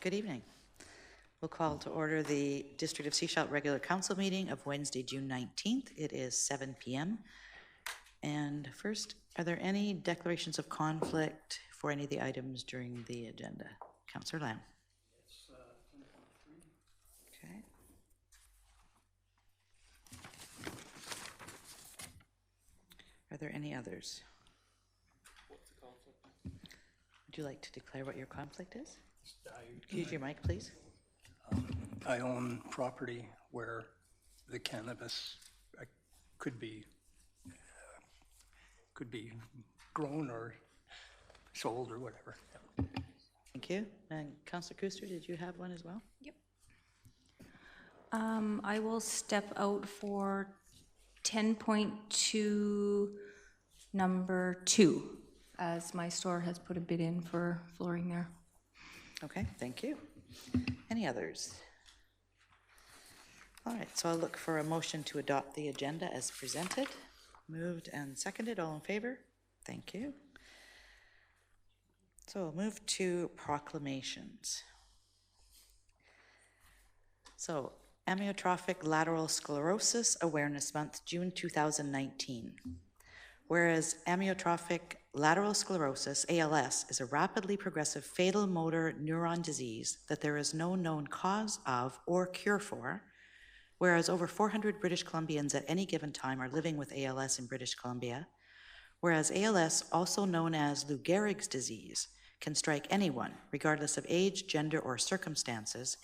Good evening. We'll call to order the District of Sechelt regular council meeting of Wednesday, June 19th. It is 7 p.m. And first, are there any declarations of conflict for any of the items during the agenda? Councillor Lamb. Okay. Are there any others? What's the conflict? Would you like to declare what your conflict is? Use your mic, please. I own property where the cannabis could be grown or sold or whatever. Thank you. And Councillor Kuster, did you have one as well? Yep. I will step out for 10.2 number 2, as my store has put a bid in for flooring there. Okay, thank you. Any others? All right, so I'll look for a motion to adopt the agenda as presented. Moved and seconded, all in favor? Thank you. So we'll move to proclamations. So, Amyotrophic Lateral Sclerosis Awareness Month, June 2019. Whereas amyotrophic lateral sclerosis, ALS, is a rapidly progressive fatal motor neuron disease that there is no known cause of or cure for, whereas over 400 British Columbians at any given time are living with ALS in British Columbia, whereas ALS, also known as Lou Gehrig's disease, can strike anyone, regardless of age, gender, or circumstances,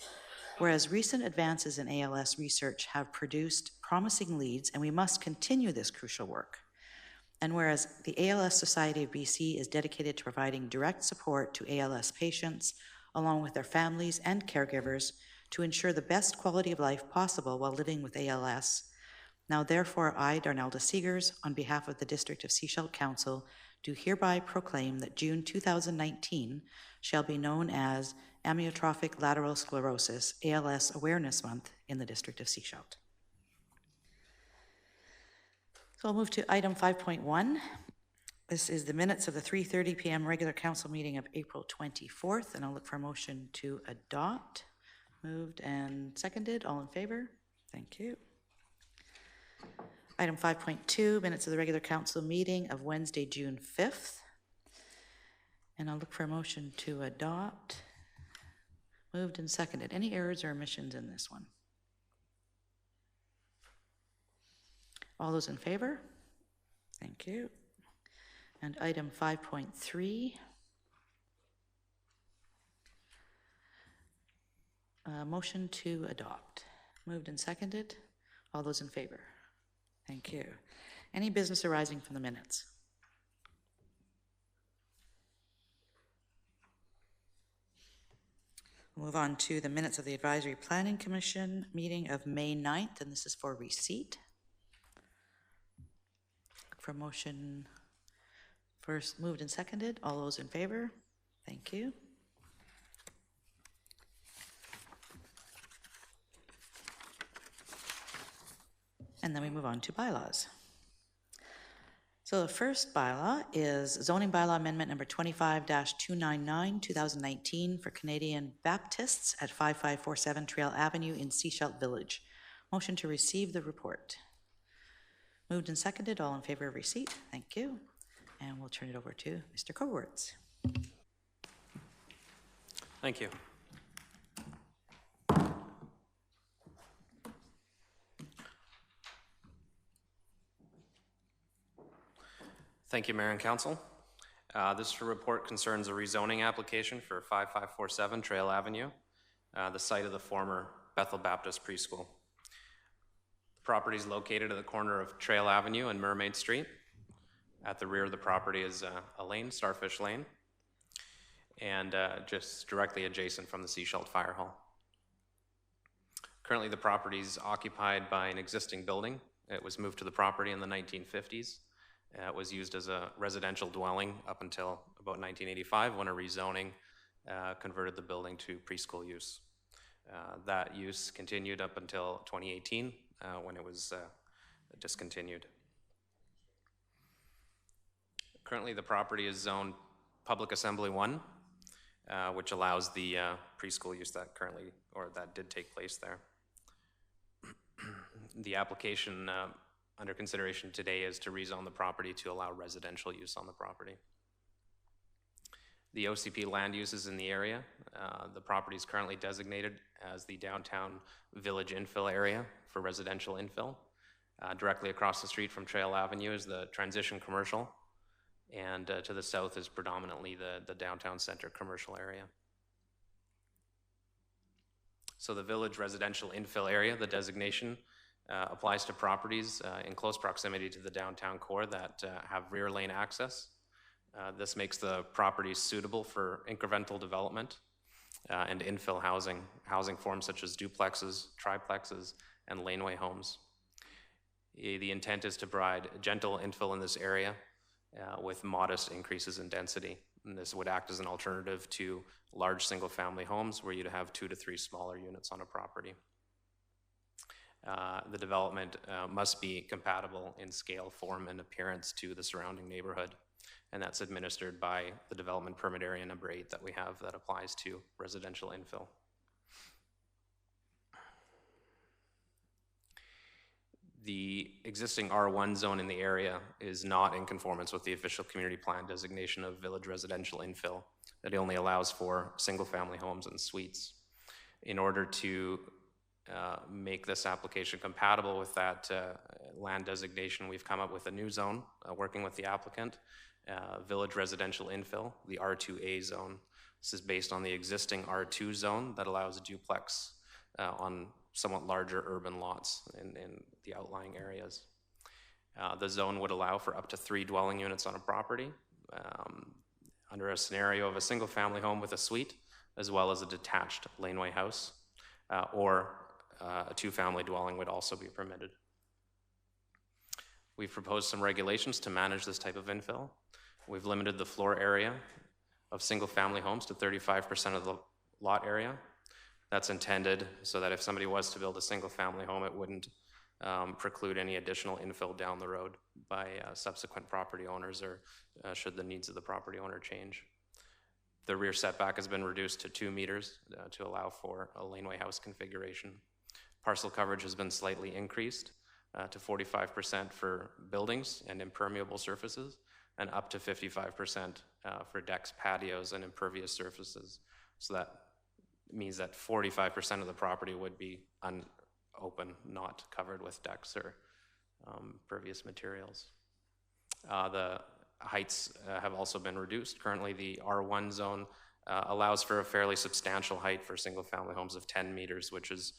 whereas recent advances in ALS research have produced promising leads, and we must continue this crucial work. And whereas the ALS Society of BC is dedicated to providing direct support to ALS patients, along with their families and caregivers, to ensure the best quality of life possible while living with ALS, now therefore I, Darnelda Seegers, on behalf of the District of Sechelt Council, do hereby proclaim that June 2019 shall be known as Amyotrophic Lateral Sclerosis, ALS Awareness Month in the District of Sechelt. So I'll move to item 5.1. This is the minutes of the 3:30 p.m. regular council meeting of April 24th, and I'll look for a motion to adopt. Moved and seconded. All in favor? Thank you. Item 5.2, minutes of the regular council meeting of Wednesday, June 5th. And I'll look for a motion to adopt. Moved and seconded. Any errors or omissions in this one? All those in favor? Thank you. And item 5.3. Motion to adopt. Moved and seconded. All those in favor? Thank you. Any business arising from the minutes? We'll move on to the minutes of the Advisory Planning Commission meeting of May 9th, and this is for receipt. For motion first moved and seconded. All those in favor? Thank you. And then we move on to bylaws. So the first bylaw is zoning bylaw amendment number 25-299, 2019 for Canadian Baptists at 5547 Trail Avenue in Sechelt Village. Motion to receive the report. Moved and seconded. All in favor of receipt? Thank you. And we'll turn it over to Mr. Cowarts. Thank you. Thank you, Mayor and Council. This report concerns a rezoning application for 5547 Trail Avenue, the site of the former Bethel Baptist Preschool. The property is located at the corner of Trail Avenue and Mermaid Street. At the rear of the property is a lane, Starfish Lane, and just directly adjacent from the Sechelt Fire Hall. Currently, the property is occupied by an existing building. It was moved to the property in the 1950s. It was used as a residential dwelling up until about 1985 when a rezoning converted the building to preschool use. That use continued up until 2018 when it was discontinued. Currently, the property is zoned Public Assembly 1. which allows the preschool use that currently, or that did take place there. The application under consideration today is to rezone the property to allow residential use on the property. The OCP land uses in the area. The property is currently designated as the downtown village infill area for residential infill. Directly across the street from Trail Avenue is the transition commercial, and to the south is predominantly the downtown center commercial area. So the village residential infill area, the designation, applies to properties in close proximity to the downtown core that have rear lane access. This makes the properties suitable for incremental development and infill housing forms such as duplexes, triplexes, and laneway homes. The intent is to provide gentle infill in this area with modest increases in density. And this would act as an alternative to large single-family homes where you'd have 2 to 3 smaller units on a property. The development must be compatible in scale, form, and appearance to the surrounding neighborhood. And that's administered by the development permit area number 8 that we have that applies to residential infill. The existing R1 zone in the area is not in conformance with the official community plan designation of village residential infill that only allows for single-family homes and suites. In order to make this application compatible with that land designation, we've come up with a new zone, working with the applicant, village residential infill, the R2A zone. This is based on the existing R2 zone that allows a duplex on somewhat larger urban lots in the outlying areas. The zone would allow for up to 3 dwelling units on a property under a scenario of a single family home with a suite, as well as a detached laneway house, or a 2-family dwelling would also be permitted. We've proposed some regulations to manage this type of infill. We've limited the floor area of single family homes to 35% of the lot area. That's intended so that if somebody was to build a single family home, it wouldn't preclude any additional infill down the road by subsequent property owners, or should the needs of the property owner change. The rear setback has been reduced to 2 meters to allow for a laneway house configuration. Parcel coverage has been slightly increased to 45% for buildings and impermeable surfaces, and up to 55% for decks, patios, and impervious surfaces. So that means that 45% of the property would be open, not covered with decks or pervious materials. The heights have also been reduced. Currently, the R1 zone allows for a fairly substantial height for single-family homes of 10 meters, which is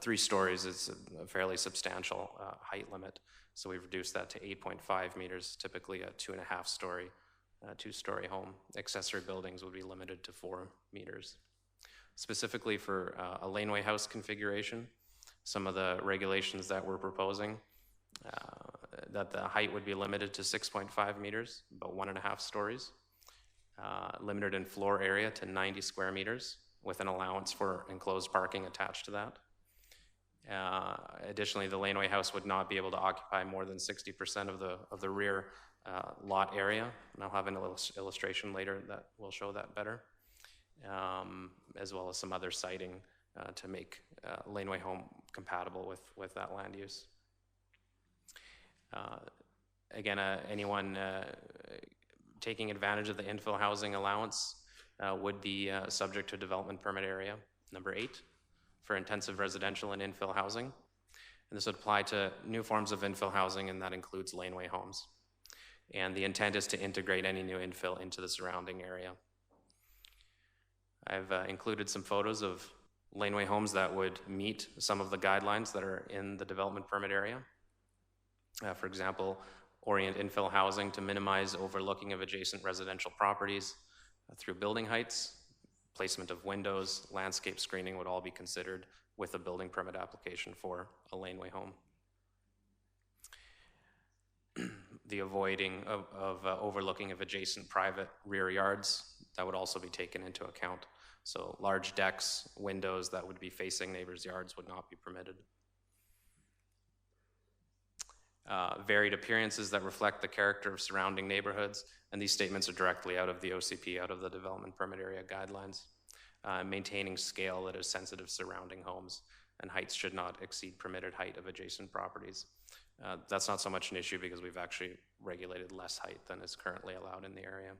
3 stories. It's a fairly substantial height limit. So we've reduced that to 8.5 meters, typically a 2.5-story, 2-story home. Accessory buildings would be limited to 4 meters. Specifically for a laneway house configuration, some of the regulations that we're proposing, that the height would be limited to 6.5 meters, about 1.5 stories, limited in floor area to 90 square meters with an allowance for enclosed parking attached to that. Additionally, the laneway house would not be able to occupy more than 60% of the rear lot area. And I'll have an illustration later that will show that better. As well as some other siting to make laneway home compatible with that land use. Again, anyone taking advantage of the infill housing allowance would be subject to development permit area number 8 for intensive residential and infill housing. And this would apply to new forms of infill housing, and that includes laneway homes. And the intent is to integrate any new infill into the surrounding area. I've included some photos of laneway homes that would meet some of the guidelines that are in the development permit area. For example, orient infill housing to minimize overlooking of adjacent residential properties through building heights, placement of windows, landscape screening would all be considered with a building permit application for a laneway home. The avoiding of overlooking of adjacent private rear yards, that would also be taken into account. So large decks, windows that would be facing neighbors' yards would not be permitted. varied appearances that reflect the character of surrounding neighborhoods, and these statements are directly out of the OCP, out of the Development Permit Area Guidelines. Maintaining scale that is sensitive surrounding homes, and heights should not exceed permitted height of adjacent properties. That's not so much an issue because we've actually regulated less height than is currently allowed in the area.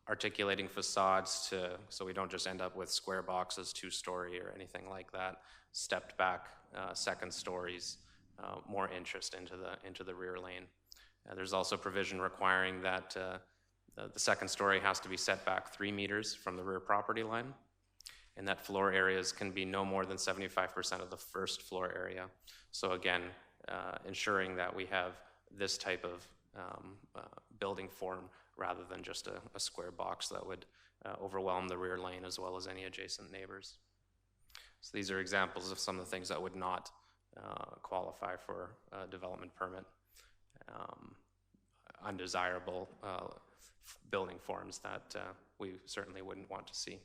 Articulating facades so we don't just end up with square boxes, 2-story or anything like that. Stepped back second stories, more interest into the rear lane. There's also provision requiring that the second story has to be set back 3 meters from the rear property line, and that floor areas can be no more than 75% of the first floor area. So again, ensuring that we have this type of building form rather than just a square box that would overwhelm the rear lane as well as any adjacent neighbors. So these are examples of some of the things that would not qualify for a development permit. Undesirable building forms that we certainly wouldn't want to see.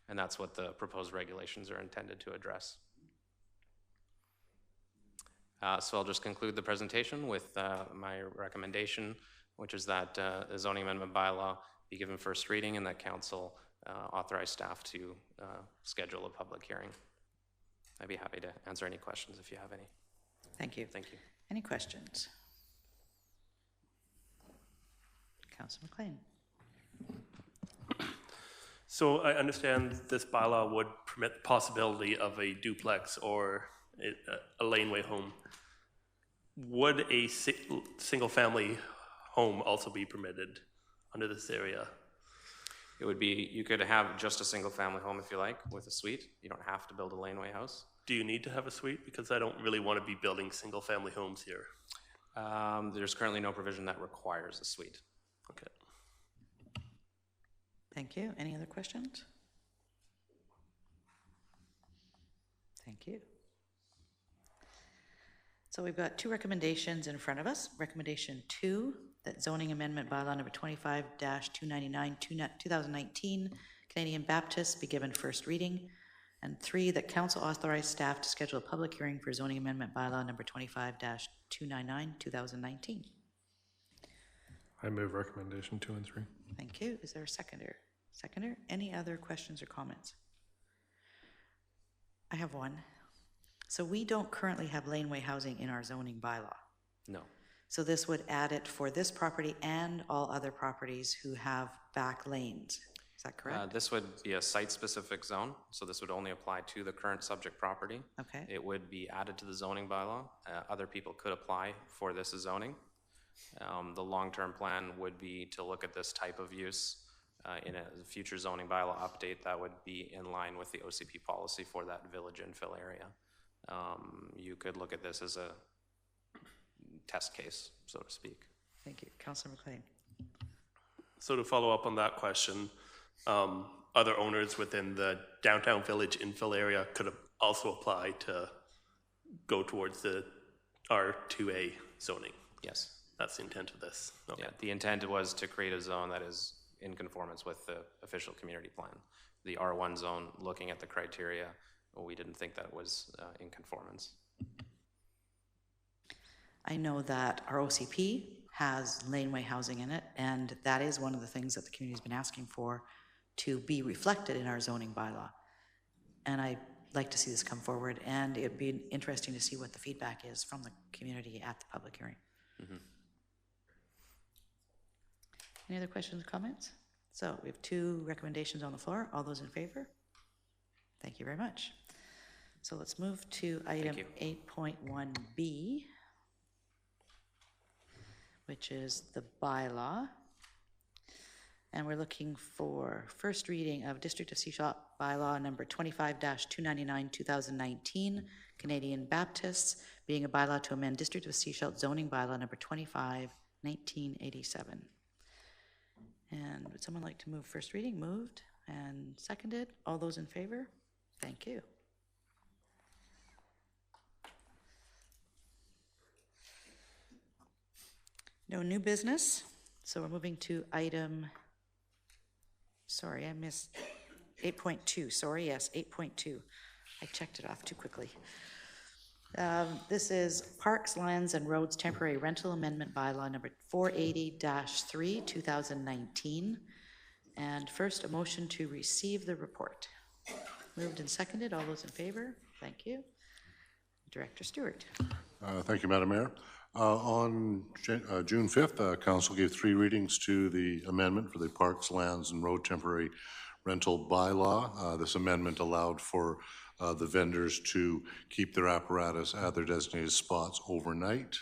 And that's what the proposed regulations are intended to address. So I'll just conclude the presentation with my recommendation, which is that the zoning amendment bylaw be given first reading and that council authorize staff to schedule a public hearing. I'd be happy to answer any questions if you have any. Thank you. Thank you. Any questions? Councillor McLean. So I understand this bylaw would permit the possibility of a duplex or a laneway home. Would a single-family home also be permitted under this area? It would be, you could have just a single family home if you like with a suite. You don't have to build a laneway house. Do you need to have a suite? Because I don't really want to be building single-family homes here. There's currently no provision that requires a suite. Okay. Thank you. Any other questions? Thank you. So we've got 2 recommendations in front of us. Recommendation 2, that zoning amendment bylaw number 25-299, 2019, Canadian Baptist be given first reading. And 3, that council authorize staff to schedule a public hearing for zoning amendment bylaw number 25-299, 2019. I move recommendation 2 and 3. Thank you. Is there a seconder? Seconder? Any other questions or comments? I have one. So we don't currently have laneway housing in our zoning bylaw. No. So this would add it for this property and all other properties who have back lanes. Is that correct? This would be a site-specific zone, so this would only apply to the current subject property. Okay. It would be added to the zoning bylaw. Other people could apply for this zoning. The long-term plan would be to look at this type of use in a future zoning bylaw update that would be in line with the OCP policy for that village infill area. You could look at this as a test case, so to speak. Thank you. Councillor McLean. So to follow up on that question, other owners within the downtown village infill area could also apply to go towards the R2A zoning. Yes. That's the intent of this. Okay. Yeah, the intent was to create a zone that is in conformance with the official community plan. The R1 zone, looking at the criteria, we didn't think that was in conformance. I know that our OCP has laneway housing in it, and that is one of the things that the community's been asking for to be reflected in our zoning bylaw. And I'd like to see this come forward, and it'd be interesting to see what the feedback is from the community at the public hearing. Mm-hmm. Any other questions or comments? So we have 2 recommendations on the floor. All those in favor? Thank you very much. So let's move to item 8.1B, which is the bylaw. And we're looking for first reading of District of Seashop bylaw number 25-299, 2019, Canadian Baptists, being a bylaw to amend District of Seashop zoning bylaw number 25, 1987. And would someone like to move first reading? Moved and seconded. All those in favor? Thank you. No new business, so we're moving to item, sorry, I missed 8.2, sorry, yes, 8.2. I checked it off too quickly. This is Parks, Lands, and Roads Temporary Rental Amendment Bylaw number 480-3, 2019. And first, a motion to receive the report. Moved and seconded. All those in favor? Thank you. Director Stewart. Thank you, Madam Mayor. On June 5th, Council gave 3 readings to the amendment for the Parks, Lands, and Road Temporary Rental Bylaw. This amendment allowed for the vendors to keep their apparatus at their designated spots overnight,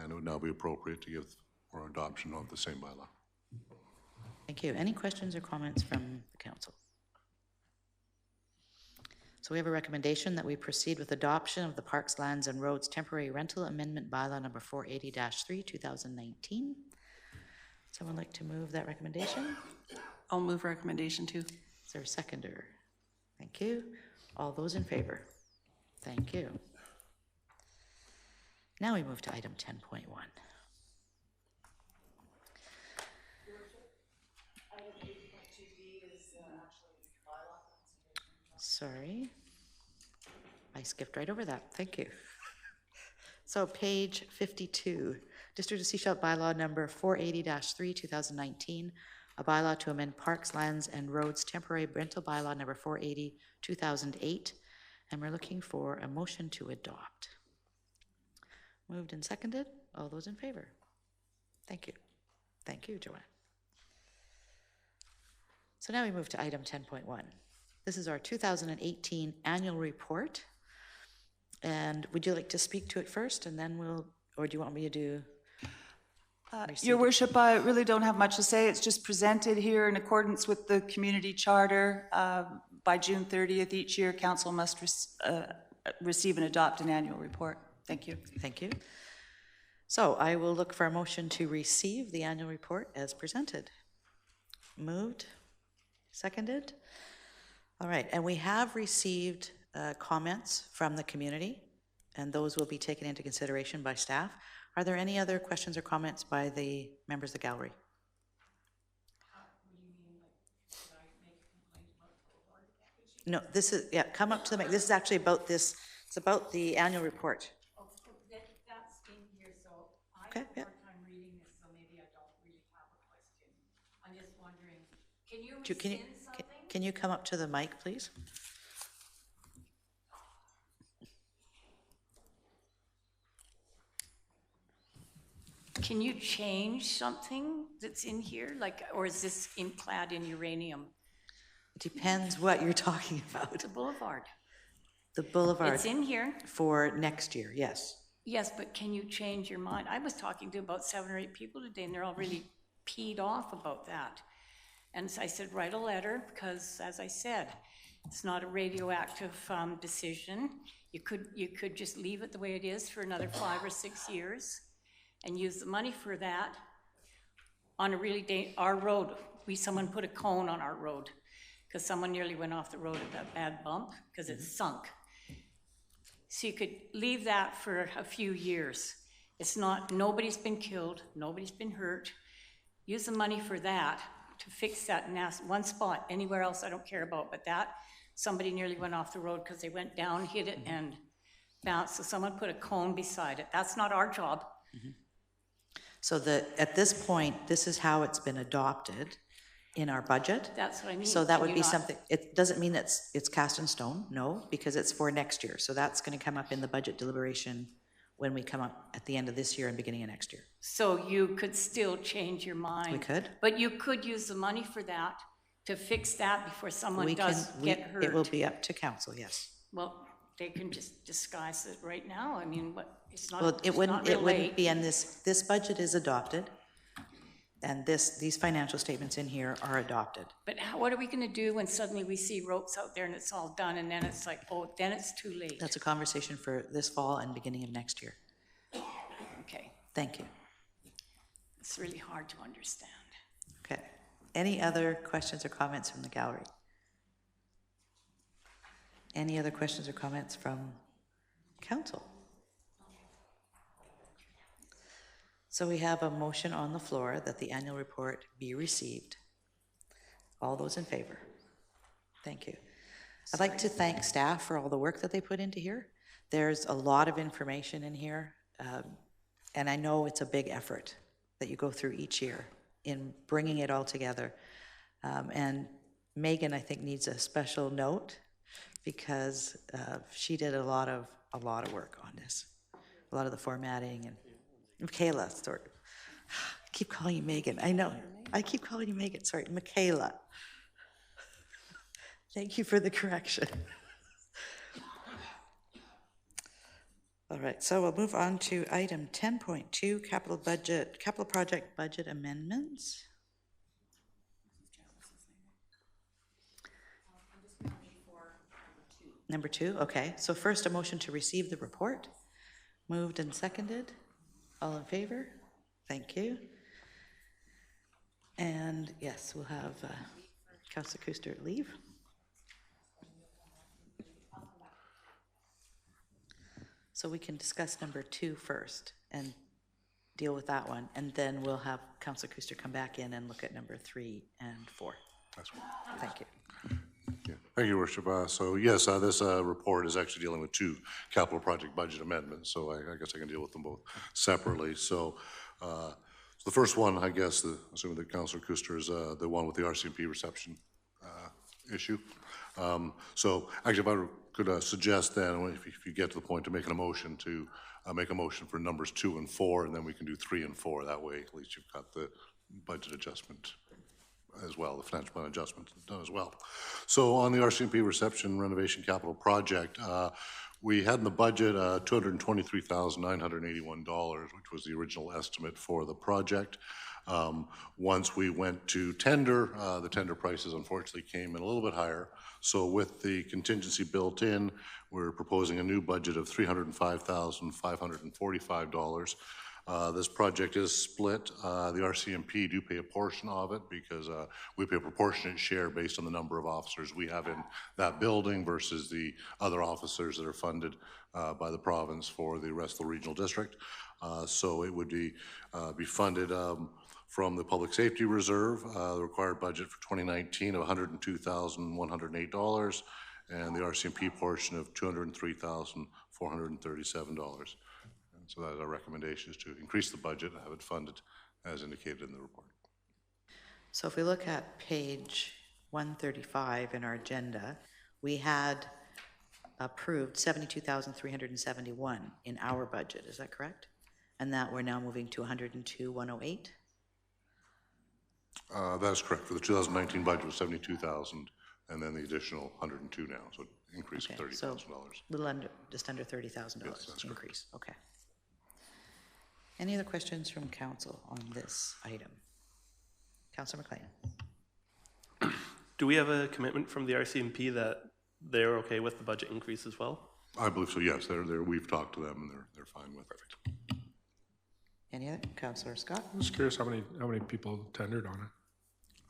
and it would now be appropriate to give for adoption of the same bylaw. Thank you. Any questions or comments from the council? So we have a recommendation that we proceed with adoption of the Parks, Lands, and Roads Temporary Rental Amendment Bylaw number 480-3, 2019. Someone like to move that recommendation? I'll move recommendation 2. Is there a seconder? Thank you. All those in favor? Thank you. Now we move to item 10.1. Sorry, I skipped right over that. Thank you. So page 52, District of Sechelt bylaw number 480-3, 2019, a bylaw to amend Parks, Lands, and Roads temporary rental bylaw number 480, 2008, and we're looking for a motion to adopt. Moved and seconded. All those in favor? Thank you. Thank you, Joanne. So now we move to item 10.1. This is our 2018 annual report. And would you like to speak to it first and then we'll, or do you want me to do? Your Worship, I really don't have much to say. It's just presented here in accordance with the community charter. By June 30th each year, Council must receive and adopt an annual report. Thank you. Thank you. So I will look for a motion to receive the annual report as presented. Moved, seconded. All right, and we have received comments from the community, and those will be taken into consideration by staff. Are there any other questions or comments by the members of the gallery? No, this is, yeah, come up to the mic. This is actually about this, it's about the annual report. Oh, that's in here, so I Okay, have a yeah. hard time reading this, so maybe I don't really have a question. I'm just wondering, can you Can you, rescind something? can you come up to the mic, please? Can you change something that's in here, like, or is this clad in uranium? It depends what you're talking about. The boulevard. The boulevard It's in here. for next year, yes. Yes, but can you change your mind? I was talking to about 7 or 8 people today, and they're all really peed off about that. And so I said, write a letter, because as I said, it's not a radioactive decision. You could just leave it the way it is for another 5 or 6 years and use the money for that on a really our road. Someone put a cone on our road because someone nearly went off the road at that bad bump because it sunk. So you could leave that for a few years. It's not, nobody's been killed, nobody's been hurt. Use the money for that to fix that one spot. Anywhere else I don't care about, but that, somebody nearly went off the road because they went down, hit it, and bounced. So someone put a cone beside it. That's not our job. Mm-hmm. So at this point, this is how it's been adopted in our budget. That's what I mean. So that Can would you be not- something, it doesn't mean it's cast in stone, no, because it's for next year. So that's going to come up in the budget deliberation when we come up at the end of this year and beginning of next year. So you could still change your mind. We could. But you could use the money for that to fix that before someone We does can, get hurt. it will be up to council, yes. Well, they can just disguise it right now. I mean, it's not, Well, it's not real it wouldn't late. be, and this budget is adopted, and these financial statements in here are adopted. But what are we gonna do when suddenly we see ropes out there and it's all done and then it's like, oh, then it's too late? That's a conversation for this fall and beginning of next year. Okay, Thank you. it's really hard to understand. Okay. Any other questions or comments from the gallery? Any other questions or comments from council? So we have a motion on the floor that the annual report be received. All those in favor? Thank you. I'd like to thank staff for all the work that they put into here. There's a lot of information in here, and I know it's a big effort that you go through each year in bringing it all together. And Megan, I think, needs a special note because she did a lot of work on this, a lot of the formatting, and Michaela, sorry. I keep calling you Megan. I know. I keep calling you Megan. Sorry, Michaela. Thank you for the correction. All right, so we'll move on to item 10.2, capital project budget amendments. Number 2, okay. So first, a motion to receive the report. Moved and seconded. All in favor? Thank you. And yes, we'll have Councillor Kuster leave. So we can discuss number 2 first and deal with that one. And then we'll have Councillor Kuster come back in and look at number 3 and 4. That's right. Thank you. Yeah. Thank you, Worship. So yes, this report is actually dealing with 2 capital project budget amendments, so I guess I can deal with them both separately. So the first one, I guess, assuming that Councillor Kuster is the one with the RCMP reception issue. So actually, if I could suggest then, if you get to the point to making a motion, to make a motion for numbers 2 and 4, and then we can do 3 and 4. That way, at least you've got the budget adjustment as well, the financial plan adjustment done as well. So on the RCMP reception renovation capital project, we had in the budget $223,981, which was the original estimate for the project. Once we went to tender, the tender prices unfortunately came in a little bit higher. So with the contingency built in, we're proposing a new budget of $305,545. This project is split. The RCMP do pay a portion of it because we pay a proportionate share based on the number of officers we have in that building versus the other officers that are funded by the province for the rest of the regional district. So it would be funded from the Public Safety Reserve, the required budget for 2019 of $102,108, and the RCMP portion of $203,437. So that is our recommendation, is to increase the budget and have it funded as indicated in the report. So if we look at page 135 in our agenda, we had approved $72,371 in our budget, is that correct? And that we're now moving to $102,108? That's correct. For the 2019 budget was $72,000, and then the additional $102 now, so an increase of $30,000. So little under, just under $30,000 increase. Okay. Any other questions from council on this item? Councillor McLean. Do we have a commitment from the RCMP that they're okay with the budget increase as well? I believe so, yes. We've talked to them, and they're fine with it. Any other? Councillor Scott? I'm just curious how many people tendered on it.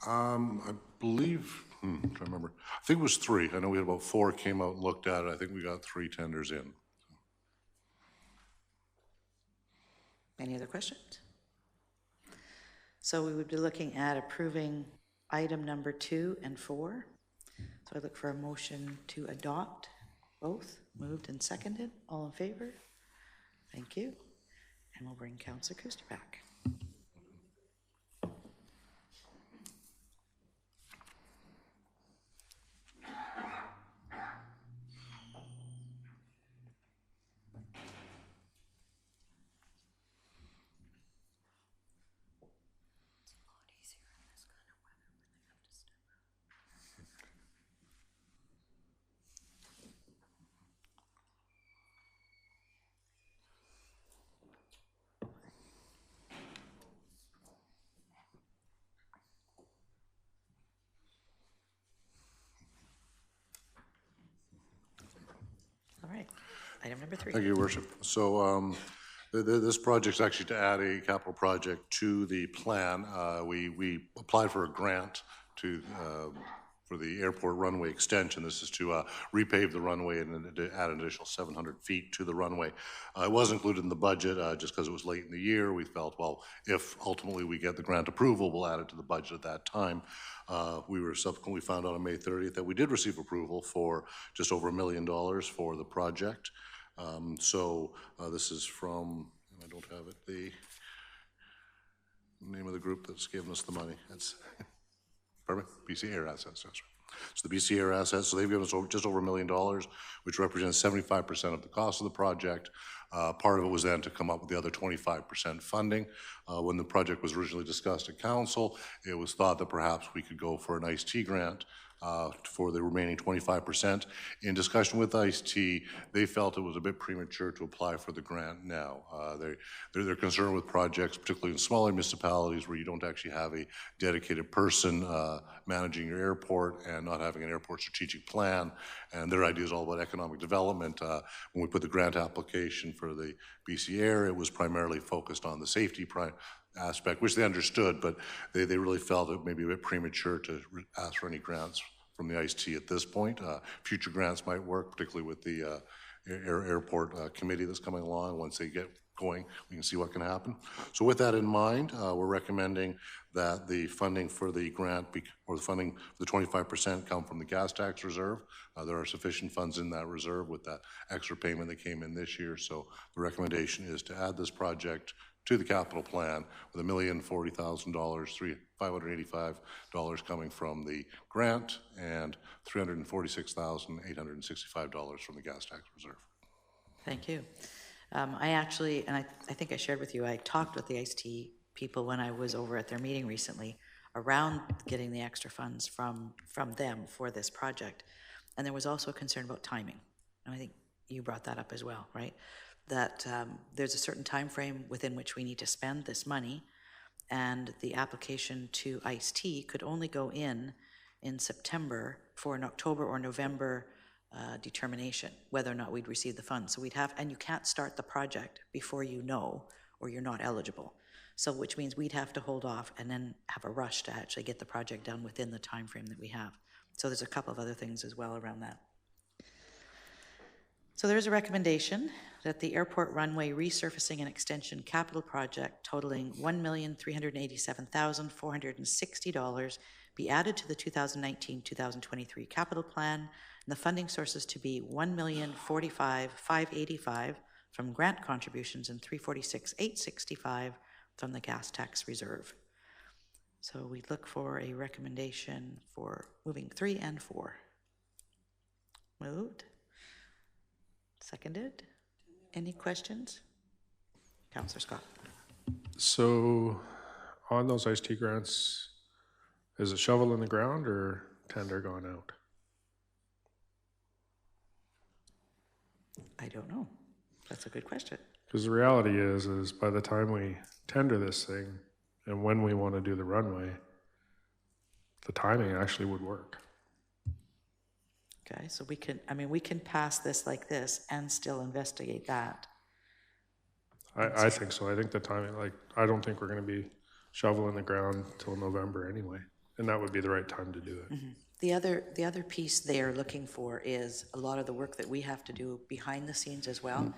I believe, I'm trying to remember. I think it was 3. I know we had about 4 came out and looked at it. I think we got 3 tenders in. Any other questions? So we would be looking at approving item number 2 and 4. So I look for a motion to adopt both. Moved and seconded. All in favor? Thank you. And we'll bring Councillor Kuster back. All right, item number 3. Thank you, Your Worship. So this project's actually to add a capital project to the plan. We applied for a grant for the airport runway extension. This is to repave the runway and to add an additional 700 feet to the runway. It was included in the budget just because it was late in the year. We felt, well, if ultimately we get the grant approval, we'll add it to the budget at that time. We were subsequently found out on May 30th that we did receive approval for just over $1 million for the project. This is from, and I don't have it, the name of the group that's given us the money. It's, pardon me, BC Air Assets, that's right. So the BC Air Assets, so they've given us just over $1 million, which represents 75% of the cost of the project. Part of it was then to come up with the other 25% funding. When the project was originally discussed at council, it was thought that perhaps we could go for an ICE-T grant for the remaining 25%. In discussion with ICE-T, they felt it was a bit premature to apply for the grant now. They're concerned with projects, particularly in smaller municipalities where you don't actually have a dedicated person managing your airport and not having an airport strategic plan. And their idea is all about economic development. When we put the grant application for the BC Air, it was primarily focused on the safety aspect, which they understood, but they really felt it may be a bit premature to ask for any grants from the ICE-T at this point. Future grants might work, particularly with the airport committee that's coming along. Once they get going, we can see what can happen. So with that in mind, we're recommending that the funding for the grant, or the funding for the 25% come from the gas tax reserve. There are sufficient funds in that reserve with that extra payment that came in this year. So the recommendation is to add this project to the capital plan with $1,040,000, $585 coming from the grant and $346,865 from the gas tax reserve. Thank you. I actually, and I think I shared with you, I talked with the ICE-T people when I was over at their meeting recently around getting the extra funds from them for this project. And there was also a concern about timing. And I think you brought that up as well, right? That there's a certain time frame within which we need to spend this money, and the application to ICE-T could only go in September for an October or November determination whether or not we'd receive the funds. So we'd have, and you can't start the project before you know or you're not eligible. So which means we'd have to hold off and then have a rush to actually get the project done within the time frame that we have. So there's a couple of other things as well around that. So there's a recommendation that the airport runway resurfacing and extension capital project totaling $1,387,460 be added to the 2019-2023 capital plan, and the funding sources to be $1,045,585 from grant contributions and $346,865 from the gas tax reserve. So we look for a recommendation for moving 3 and 4. Moved. Seconded. Any questions? Councillor Scott. So on those ICE-T grants, is it shovel in the ground or tender gone out? I don't know. That's a good question. Because the reality is by the time we tender this thing and when we want to do the runway, the timing actually would work. Okay, so we can, I mean, we can pass this like this and still investigate that. I think so. I think the timing, like, I don't think we're going to be shoveling the ground till November anyway. And that would be the right time to do it. Mm-hmm. The other piece they're looking for is a lot of the work that we have to do behind the scenes as well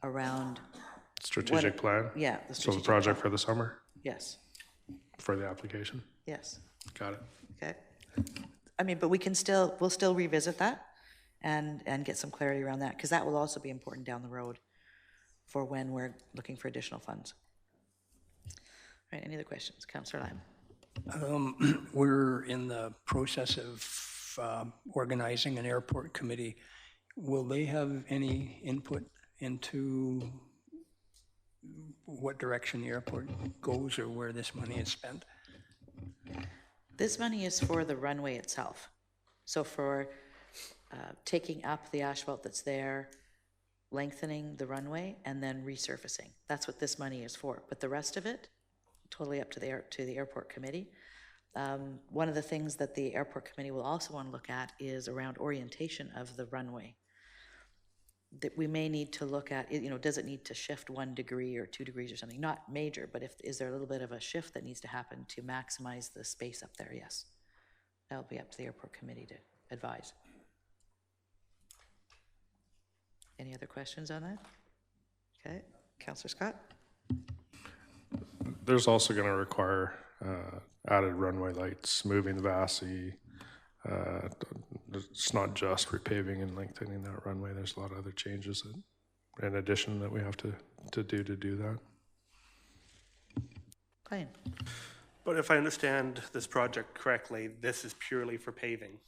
around strategic plan? Yeah. So the project for the summer? Yes. For the application? Yes. Got it. Okay. I mean, but we'll still revisit that and get some clarity around that, because that will also be important down the road for when we're looking for additional funds. All right, any other questions? Councillor Lime. We're in the process of organizing an airport committee. Will they have any input into what direction the airport goes or where this money is spent? This money is for the runway itself. So for taking up the asphalt that's there, lengthening the runway, and then resurfacing. That's what this money is for. But the rest of it, totally up to the airport committee. One of the things that the airport committee will also want to look at is around orientation of the runway. That we may need to look at, you know, does it need to shift 1 degree or 2 degrees or something? Not major, but is there a little bit of a shift that needs to happen to maximize the space up there? Yes. That'll be up to the airport committee to advise. Any other questions on that? Okay, Councillor Scott? There's also going to require added runway lights, moving the VASI. It's not just repaving and lengthening that runway. There's a lot of other changes that an addition that we have to do that. Colleen? But if I understand this project correctly, this is purely for paving.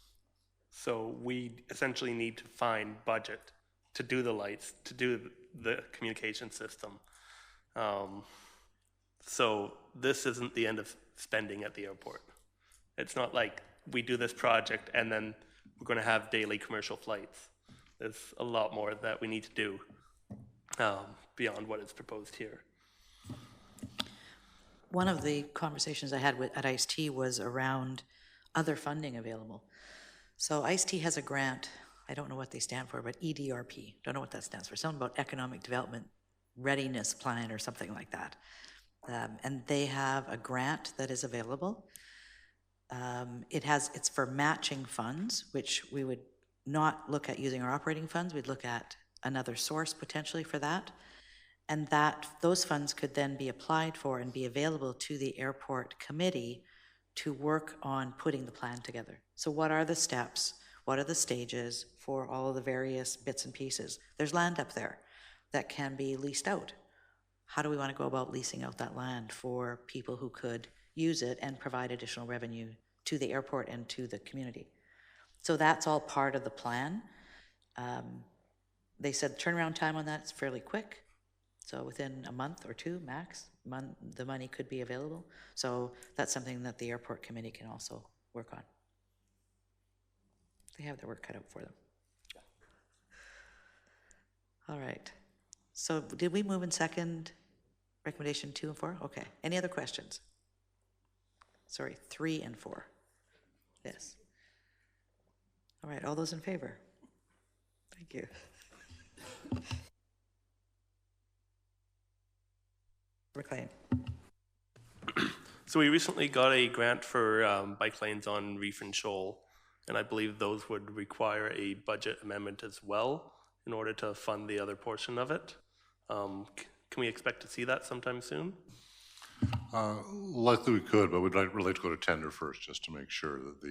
So we essentially need to find budget to do the lights, to do the communication system. So this isn't the end of spending at the airport. It's not like we do this project and then we're going to have daily commercial flights. There's a lot more that we need to do beyond what is proposed here. One of the conversations I had at ICE-T was around other funding available. So ICE-T has a grant, I don't know what they stand for, but EDRP, don't know what that stands for, something about Economic Development Readiness Plan or something like that. And they have a grant that is available. It's for matching funds, which we would not look at using our operating funds, we'd look at another source potentially for that. And those funds could then be applied for and be available to the airport committee to work on putting the plan together. So what are the steps? What are the stages for all of the various bits and pieces? There's land up there that can be leased out. How do we want to go about leasing out that land for people who could use it and provide additional revenue to the airport and to the community? So that's all part of the plan. They said turnaround time on that is fairly quick. So within a month or two max, the money could be available. So that's something that the airport committee can also work on. They have their work cut out for them. All right. So did we move in second recommendation 2 and 4? Okay. Any other questions? Sorry, 3 and 4. Yes. All right. All those in favor? Thank you. McLean. So we recently got a grant for bike lanes on Reef and Shoal, and I believe those would require a budget amendment as well in order to fund the other portion of it. Can we expect to see that sometime soon? Likely we could, but we'd really like to go to tender first just to make sure that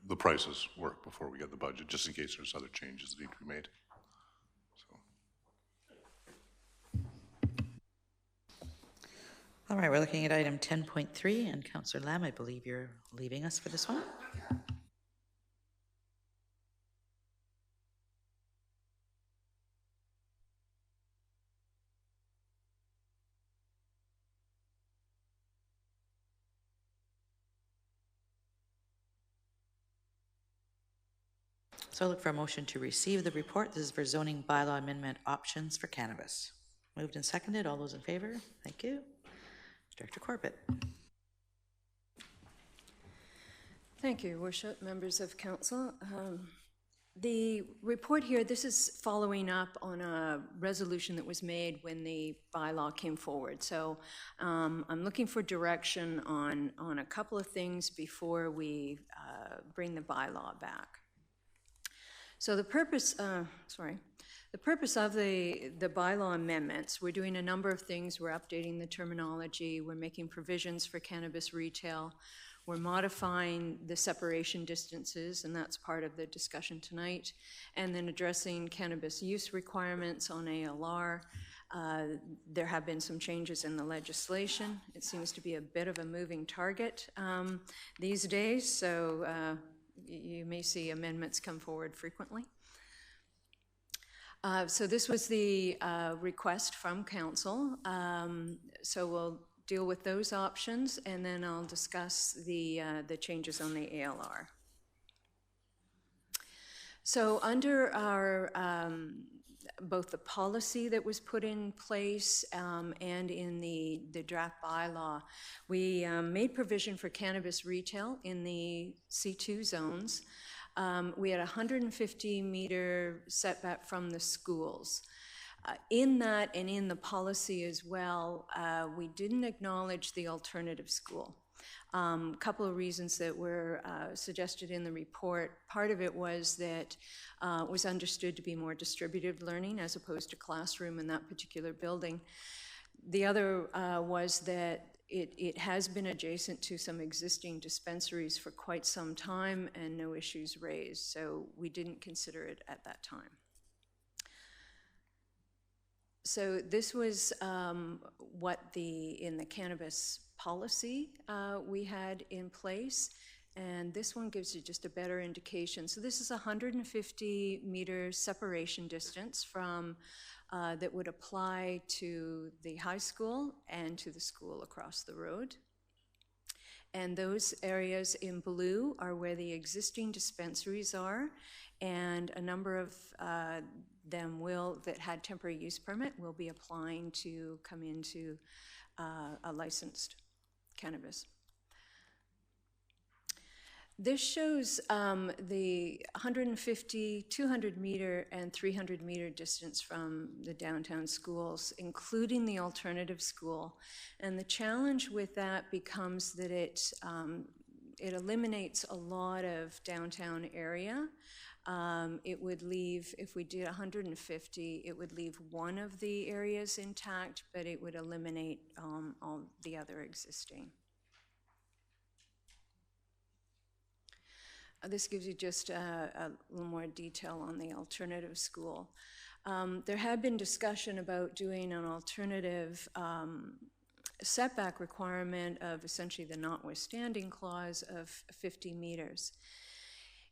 the prices work before we get the budget, just in case there's other changes that need to be made. All right, we're looking at item 10.3, and Councillor Lamb, I believe you're leaving us for this one. So I look for a motion to receive the report. This is for zoning bylaw amendment options for cannabis. Moved and seconded. All those in favor? Thank you. Director Corbett. Thank you, Your Worship, members of council. The report here, this is following up on a resolution that was made when the bylaw came forward. So I'm looking for direction on a couple of things before we bring the bylaw back. So the purpose, the purpose of the bylaw amendments, we're doing a number of things. We're updating the terminology. We're making provisions for cannabis retail. We're modifying the separation distances, and that's part of the discussion tonight. And then addressing cannabis use requirements on ALR. There have been some changes in the legislation. It seems to be a bit of a moving target these days, so you may see amendments come forward frequently. So this was the request from council. So we'll deal with those options, and then I'll discuss the changes on the ALR. So under our both the policy that was put in place and in the draft bylaw, we made provision for cannabis retail in the C2 zones. We had a 150-meter setback from the schools. In that and in the policy as well, we didn't acknowledge the alternative school. A couple of reasons that were suggested in the report. Part of it was that it was understood to be more distributed learning as opposed to classroom in that particular building. The other was that it has been adjacent to some existing dispensaries for quite some time and no issues raised, so we didn't consider it at that time. So this was what in the cannabis policy we had in place, and this one gives you just a better indication. So this is 150 meter separation distance from that would apply to the high school and to the school across the road. And those areas in blue are where the existing dispensaries are, and a number of them that had temporary use permit will be applying to come into a licensed cannabis. This shows the 150, 200 meter, and 300 meter distance from the downtown schools, including the alternative school. And the challenge with that becomes that it eliminates a lot of downtown area. It would leave, if we did 150, it would leave one of the areas intact, but it would eliminate all the other existing. This gives you just a little more detail on the alternative school. There had been discussion about doing an alternative setback requirement of essentially the notwithstanding clause of 50 meters.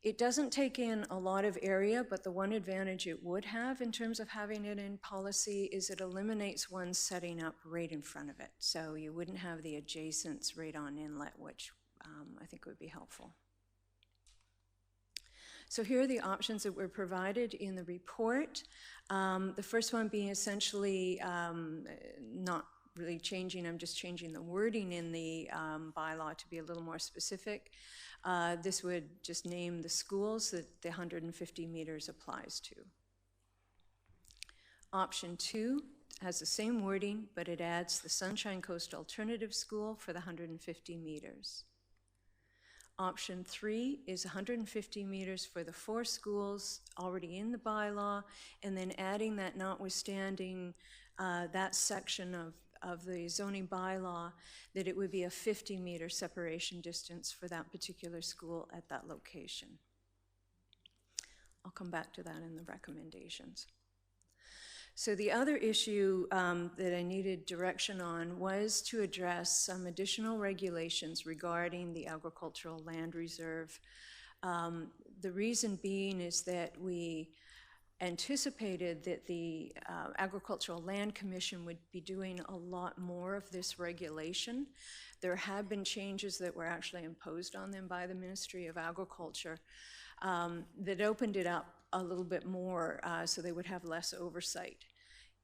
It doesn't take in a lot of area, but the one advantage it would have in terms of having it in policy is it eliminates one setting up right in front of it. So you wouldn't have the adjacents right on inlet, which I think would be helpful. So here are the options that were provided in the report. The first one being essentially not really changing, I'm just changing the wording in the bylaw to be a little more specific. This would just name the schools that the 150 meters applies to. Option 2 has the same wording, but it adds the Sunshine Coast Alternative School for the 150 meters. Option 3 is 150 meters for the 4 schools already in the bylaw, and then adding that notwithstanding that section of the zoning bylaw, that it would be a 50-meter separation distance for that particular school at that location. I'll come back to that in the recommendations. So the other issue that I needed direction on was to address some additional regulations regarding the agricultural land reserve. The reason being is that we anticipated that the Agricultural Land Commission would be doing a lot more of this regulation. There have been changes that were actually imposed on them by the Ministry of Agriculture that opened it up a little bit more so they would have less oversight.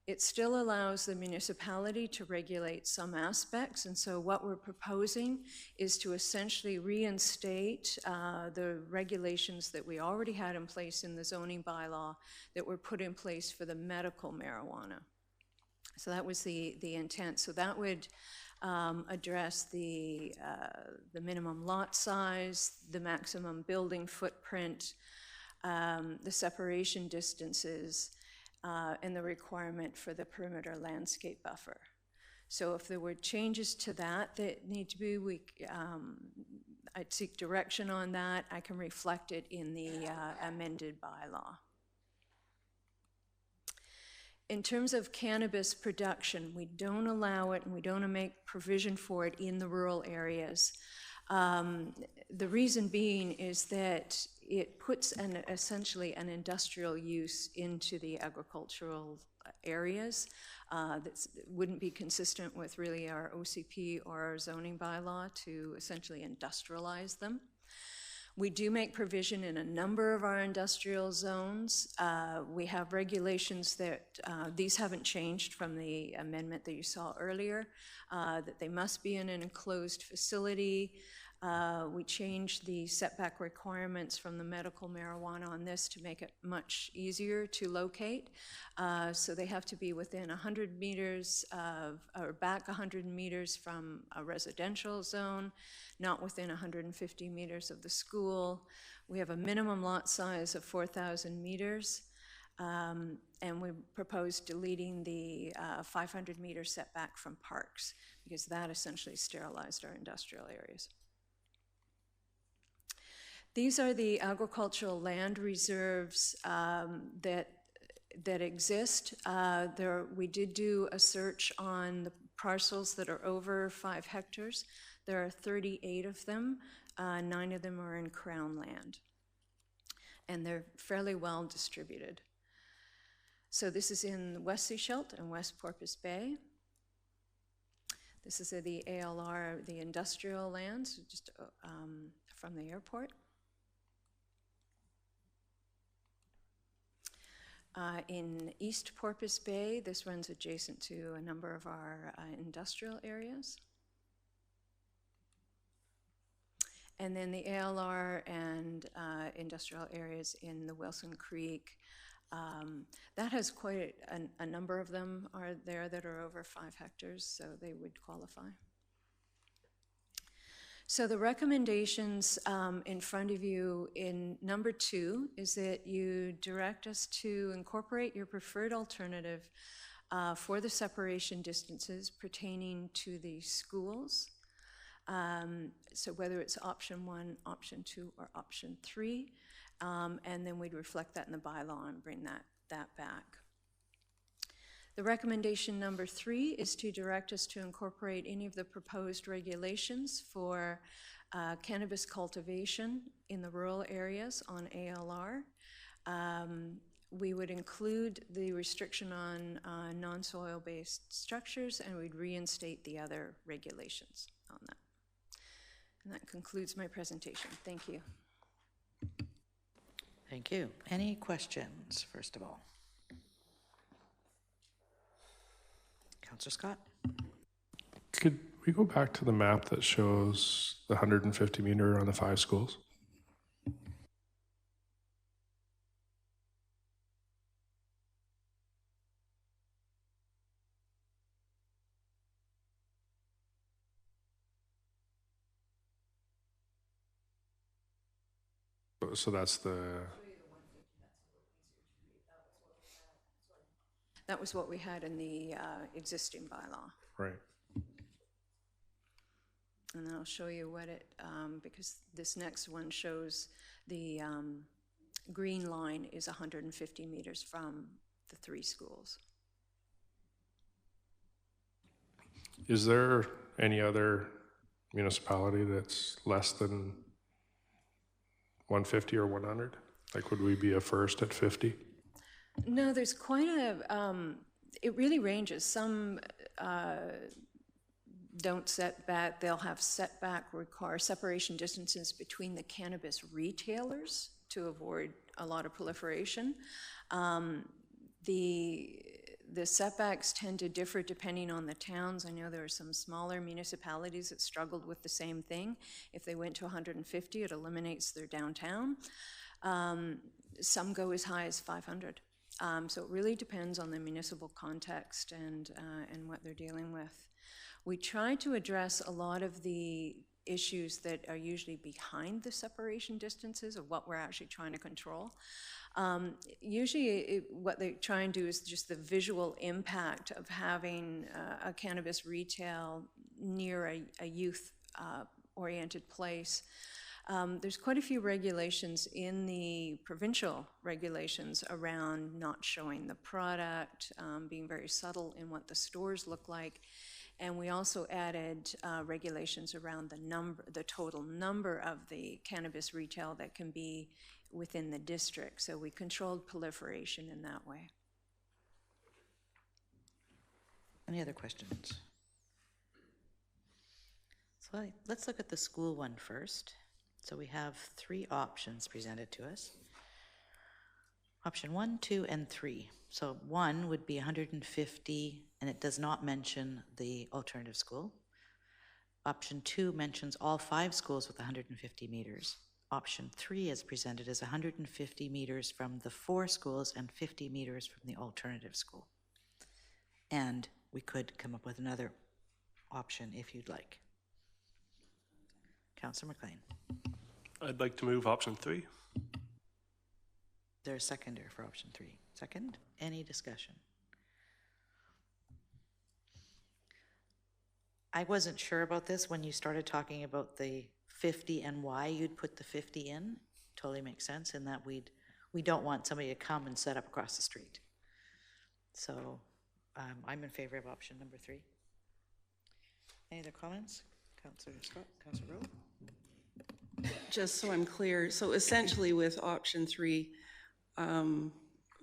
It still allows the municipality to regulate some aspects, and so what we're proposing is to essentially reinstate the regulations that we already had in place in the zoning bylaw that were put in place for the medical marijuana. So that was the intent. So that would address the minimum lot size, the maximum building footprint, the separation distances, and the requirement for the perimeter landscape buffer. So if there were changes to that need to be, I'd seek direction on that. I can reflect it in the amended bylaw. In terms of cannabis production, we don't allow it and we don't make provision for it in the rural areas. The reason being is that it puts essentially an industrial use into the agricultural areas that wouldn't be consistent with really our OCP or our zoning bylaw to essentially industrialize them. We do make provision in a number of our industrial zones. We have regulations that these haven't changed from the amendment that you saw earlier, that they must be in an enclosed facility. We changed the setback requirements from the medical marijuana on this to make it much easier to locate. So they have to be within 100 meters or back 100 meters from a residential zone, not within 150 meters of the school. We have a minimum lot size of 4,000 meters. And we propose deleting the 500-meter setback from parks because that essentially sterilized our industrial areas. These are the agricultural land reserves that that exist. We did do a search on the parcels that are over 5 hectares. There are 38 of them. 9 of them are in Crown land, and they're fairly well distributed. So this is in West Sechelt and West Porpoise Bay. This is the ALR, the industrial lands, just from the airport. In East Porpoise Bay, this runs adjacent to a number of our industrial areas. And then the ALR and industrial areas in the Wilson Creek, that has quite a number of them are there that are over 5 hectares, so they would qualify. So the recommendations in front of you in number 2 is that you direct us to incorporate your preferred alternative for the separation distances pertaining to the schools. So whether it's option 1, option 2, or option 3, and then we'd reflect that in the bylaw and bring that back. The recommendation number 3 is to direct us to incorporate any of the proposed regulations for cannabis cultivation in the rural areas on ALR. We would include the restriction on non-soil-based structures, and we'd reinstate the other regulations on that. And that concludes my presentation. Thank you. Thank you. Any questions, first of all? Councillor Scott? Could we go back to the map that shows the 150 meter on the 5 schools? So that's the... That was what we had in the existing bylaw. Right. And then I'll show you what it, because this next one shows the green line is 150 meters from the 3 schools. Is there any other municipality that's less than 150 or 100? Like, would we be a first at 50? No, there's quite a, it really ranges. Some don't set back, they'll have setback, require separation distances between the cannabis retailers to avoid a lot of proliferation. The setbacks tend to differ depending on the towns. I know there are some smaller municipalities that struggled with the same thing. If they went to 150, it eliminates their downtown. Some go as high as 500. So it really depends on the municipal context and what they're dealing with. We try to address a lot of the issues that are usually behind the separation distances of what we're actually trying to control. Usually what they try and do is just the visual impact of having a cannabis retail near a youth-oriented place. There's quite a few regulations in the provincial regulations around not showing the product, being very subtle in what the stores look like. And we also added regulations around the total number of the cannabis retail that can be within the district. So we controlled proliferation in that way. Any other questions? So let's look at the school one first. So we have 3 options presented to us. Option 1, 2, and 3. So 1 would be 150, and it does not mention the alternative school. Option 2 mentions all 5 schools with 150 meters. Option 3 as presented is 150 meters from the 4 schools and 50 meters from the alternative school. And we could come up with another option if you'd like. Councillor McLean. I'd like to move option 3. Is there a seconder for option 3? Second? Any discussion? I wasn't sure about this when you started talking about the 50 and why you'd put the 50 in. Totally makes sense in that we don't want somebody to come and set up across the street. So I'm in favor of option number 3. Any other comments? Councillor Scott, Councillor Rowe? Just so I'm clear, so essentially with option 3,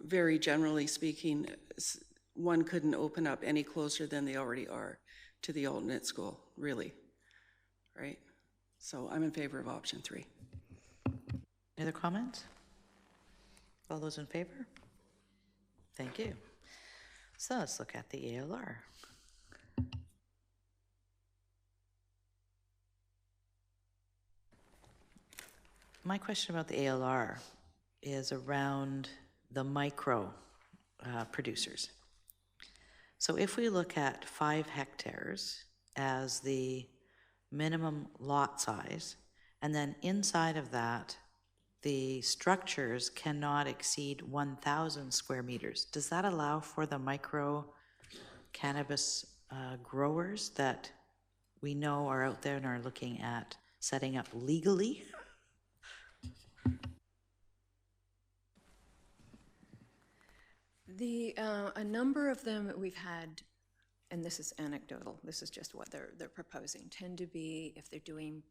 very generally speaking, one couldn't open up any closer than they already are to the alternate school, really, right? So I'm in favor of option 3. Any other comments? All those in favor? Thank you. So let's look at the ALR. My question about the ALR is around the micro producers. So if we look at 5 hectares as the minimum lot size, and then inside of that, the structures cannot exceed 1,000 square meters, does that allow for the micro cannabis growers that we know are out there and are looking at setting up legally? A number of them that we've had, and this is anecdotal, this is just what they're proposing, tend to be, if they're doing,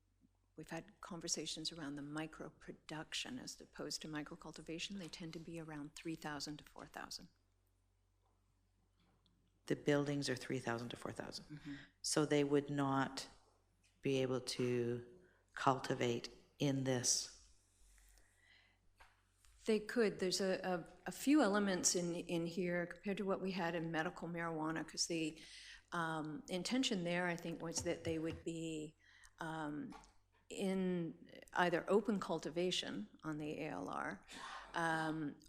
we've had conversations around the micro production as opposed to micro cultivation, they tend to be around 3,000 to 4,000. The buildings are 3,000 to 4,000. So they would not be able to cultivate in this. They could. There's a few elements in here compared to what we had in medical marijuana, because the intention there, I think, was that they would be in either open cultivation on the ALR,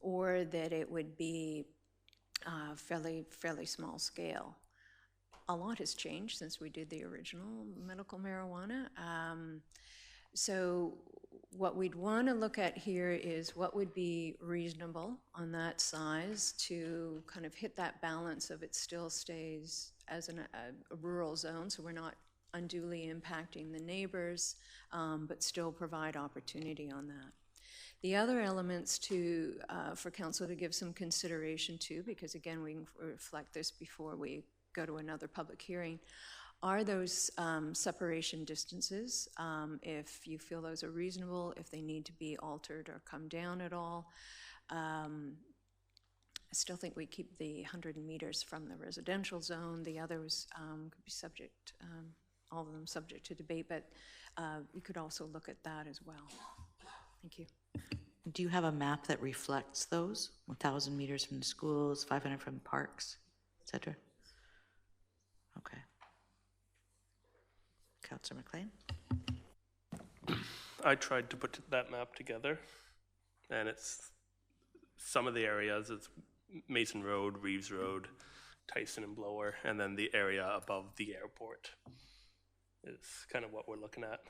or that it would be fairly small scale. A lot has changed since we did the original medical marijuana. So what we'd want to look at here is what would be reasonable on that size to kind of hit that balance of it still stays as a rural zone, so we're not unduly impacting the neighbors, but still provide opportunity on that. The other elements for council to give some consideration to, because again, we can reflect this before we go to another public hearing, are those separation distances, if you feel those are reasonable, if they need to be altered or come down at all. I still think we keep the 100 meters from the residential zone. The others could be subject, all of them subject to debate, but we could also look at that as well. Thank you. Do you have a map that reflects those? 1,000 meters from the schools, 500 from parks, et cetera? Okay. Councillor McLean? I tried to put that map together, and it's some of the areas, it's Mason Road, Reeves Road, Tyson and Blower, and then the area above the airport is kind of what we're looking at.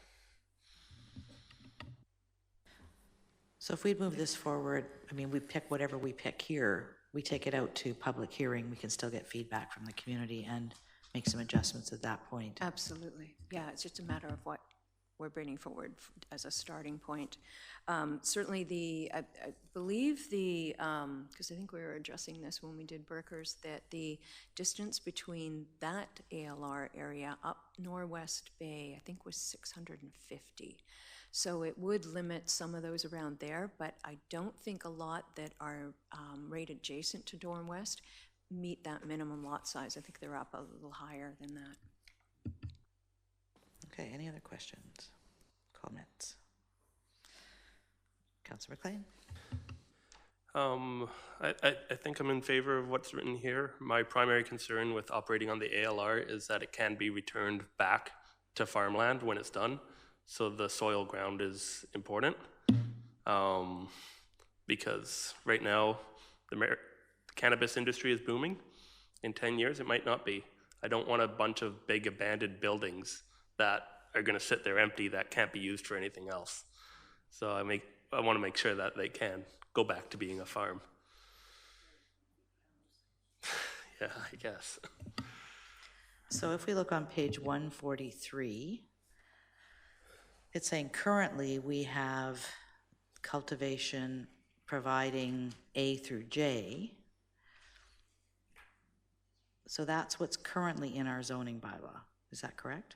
So if we move this forward, I mean, we pick whatever we pick here, we take it out to public hearing, we can still get feedback from the community and make some adjustments at that point. Absolutely. Yeah, it's just a matter of what we're bringing forward as a starting point. Certainly I believe because I think we were addressing this when we did Burkers, that the distance between that ALR area up Norwest Bay, I think was 650. So it would limit some of those around there, but I don't think a lot that are right adjacent to Dorn West meet that minimum lot size. I think they're up a little higher than that. Okay, any other questions, comments? Councillor McLean? I think I'm in favor of what's written here. My primary concern with operating on the ALR is that it can be returned back to farmland when it's done. So the soil ground is important, because right now the cannabis industry is booming. In 10 years, it might not be. I don't want a bunch of big abandoned buildings that are going to sit there empty that can't be used for anything else. So I want to make sure that they can go back to being a farm. Yeah, I guess. So if we look on page 143, it's saying currently we have cultivation providing A through J. So that's what's currently in our zoning bylaw. Is that correct?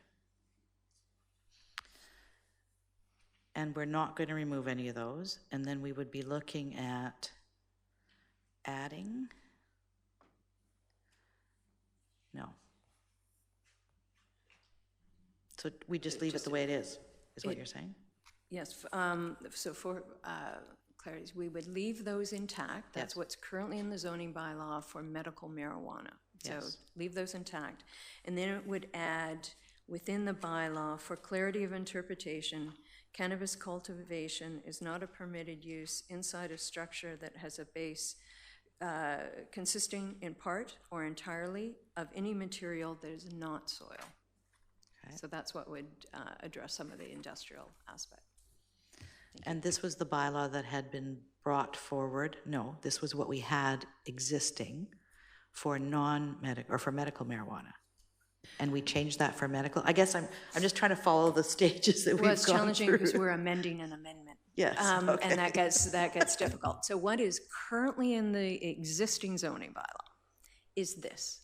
And we're not going to remove any of those. And then we would be looking at adding. No. So we just leave it the way it is what you're saying? Yes, so for clarity, we would leave those intact. That's Yes. what's currently in the zoning bylaw for medical marijuana. So Yes. leave those intact. And then it would add within the bylaw, for clarity of interpretation, cannabis cultivation is not a permitted use inside a structure that has a base consisting in part or entirely of any material that is not soil. Okay. So that's what would address some of the industrial aspect. And this was the bylaw that had been brought forward? No, this was what we had existing for non-medical, or for medical marijuana. And we changed that for medical? I guess I'm just trying to follow the stages that we've gone through. Well, it's challenging because we're amending an amendment. Yes, okay. And that gets difficult. So what is currently in the existing zoning bylaw is this,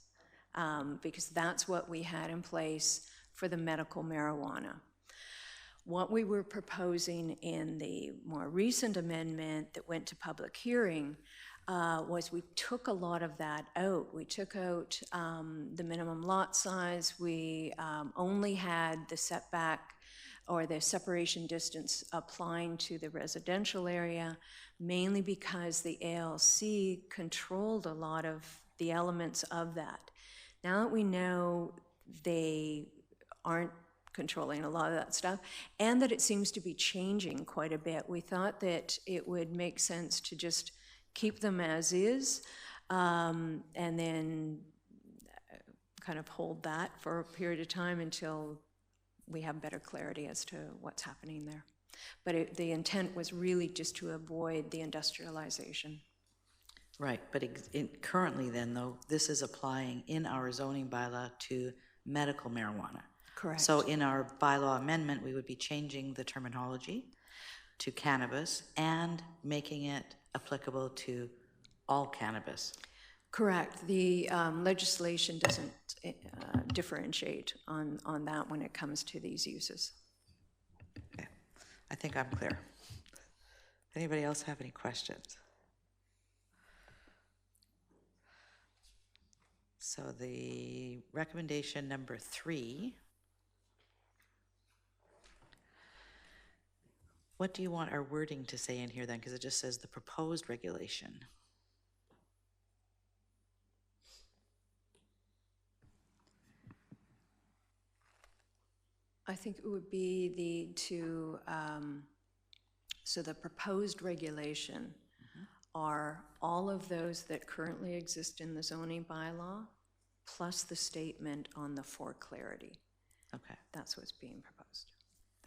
because that's what we had in place for the medical marijuana. What we were proposing in the more recent amendment that went to public hearing was we took a lot of that out. We took out the minimum lot size. We only had the setback or the separation distance applying to the residential area, mainly because the ALC controlled a lot of the elements of that. Now that we know they aren't controlling a lot of that stuff, and that it seems to be changing quite a bit, we thought that it would make sense to just keep them as is, and then kind of hold that for a period of time until we have better clarity as to what's happening there. But the intent was really just to avoid the industrialization. Right, but currently then, though, this is applying in our zoning bylaw to medical marijuana. Correct. So in our bylaw amendment, we would be changing the terminology to cannabis and making it applicable to all cannabis. Correct. The legislation doesn't differentiate on that when it comes to these uses. Okay, I think I'm clear. Anybody else have any questions? So the recommendation number 3, what do you want our wording to say in here then? Because it just says the proposed regulation. I think it would be so the proposed regulation are all of those that currently exist in the zoning bylaw, plus the statement on the for clarity. Okay, That's what's being proposed.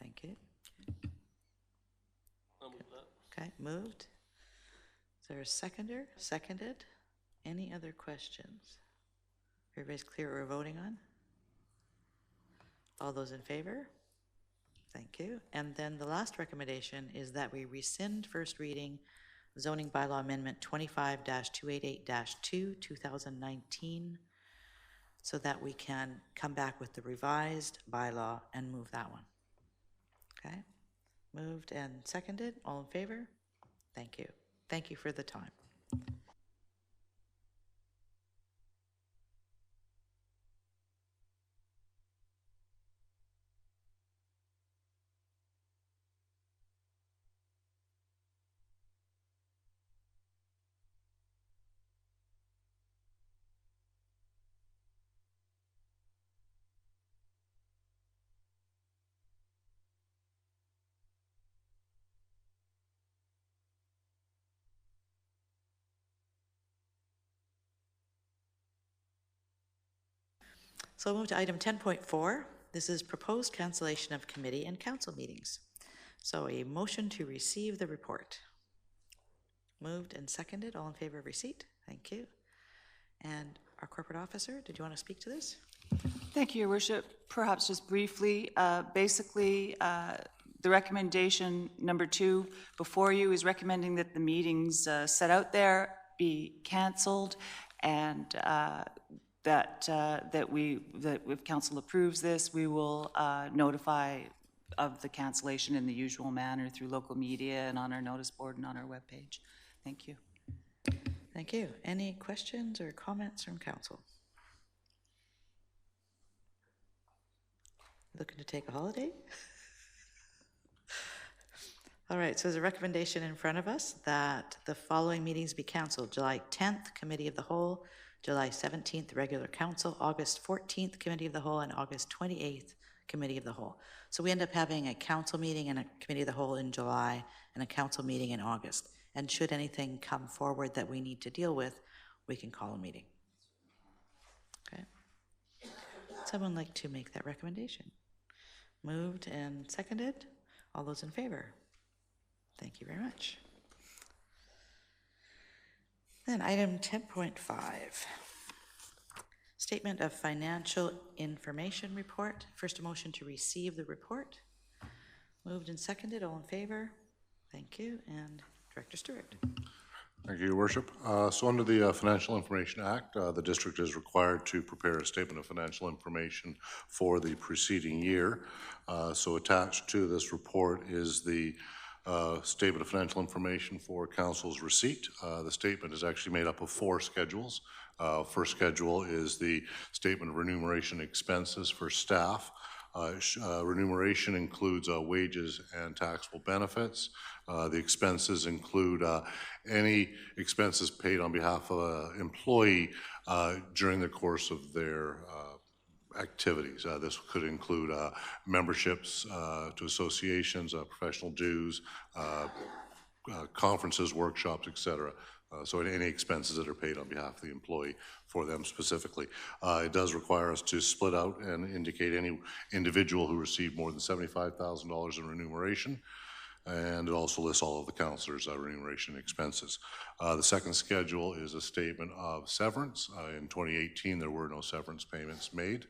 thank you. I'll move that. Okay, moved. Is there a seconder? Seconded? Any other questions? Everybody's clear what we're voting on? All those in favor? Thank you. And then the last recommendation is that we rescind first reading zoning bylaw amendment 25-288-2, 2019, so that we can come back with the revised bylaw and move that one. Okay? Moved and seconded. All in favor? Thank you. Thank you for the time. So we'll move to item 10.4. This is proposed cancellation of committee and council meetings. So a motion to receive the report. Moved and seconded. All in favor of receipt? Thank you. And our corporate officer, did you want to speak to this? Thank you, Your Worship. Perhaps just briefly, basically, the recommendation number 2 before you is recommending that the meetings set out there be canceled, and that if council approves this, we will notify of the cancellation in the usual manner through local media and on our notice board and on our webpage. Thank you. Thank you. Any questions or comments from council? Looking to take a holiday? All right, so there's a recommendation in front of us that the following meetings be canceled. July 10th, Committee of the Whole, July 17th, Regular Council, August 14th, Committee of the Whole, and August 28th, Committee of the Whole. So we end up having a council meeting and a Committee of the Whole in July and a council meeting in August. And should anything come forward that we need to deal with, we can call a meeting. Okay. Would someone like to make that recommendation? Moved and seconded. All those in favor? Thank you very much. Then item 10.5, Statement of Financial Information Report. First, a motion to receive the report. Moved and seconded. All in favor? Thank you. And Director Stewart. Thank you, Your Worship. So under the Financial Information Act, the district is required to prepare a statement of financial information for the preceding year. So attached to this report is the statement of financial information for council's receipt. The statement is actually made up of 4 schedules. First schedule is the statement of remuneration expenses for staff. Remuneration includes wages and taxable benefits. The expenses include any expenses paid on behalf of an employee during the course of their activities. This could include memberships to associations, professional dues, conferences, workshops, etc. So any expenses that are paid on behalf of the employee for them specifically. It does require us to split out and indicate any individual who received more than $75,000 in remuneration. And it also lists all of the councillors' remuneration expenses. The second schedule is a statement of severance. In 2018, there were no severance payments made.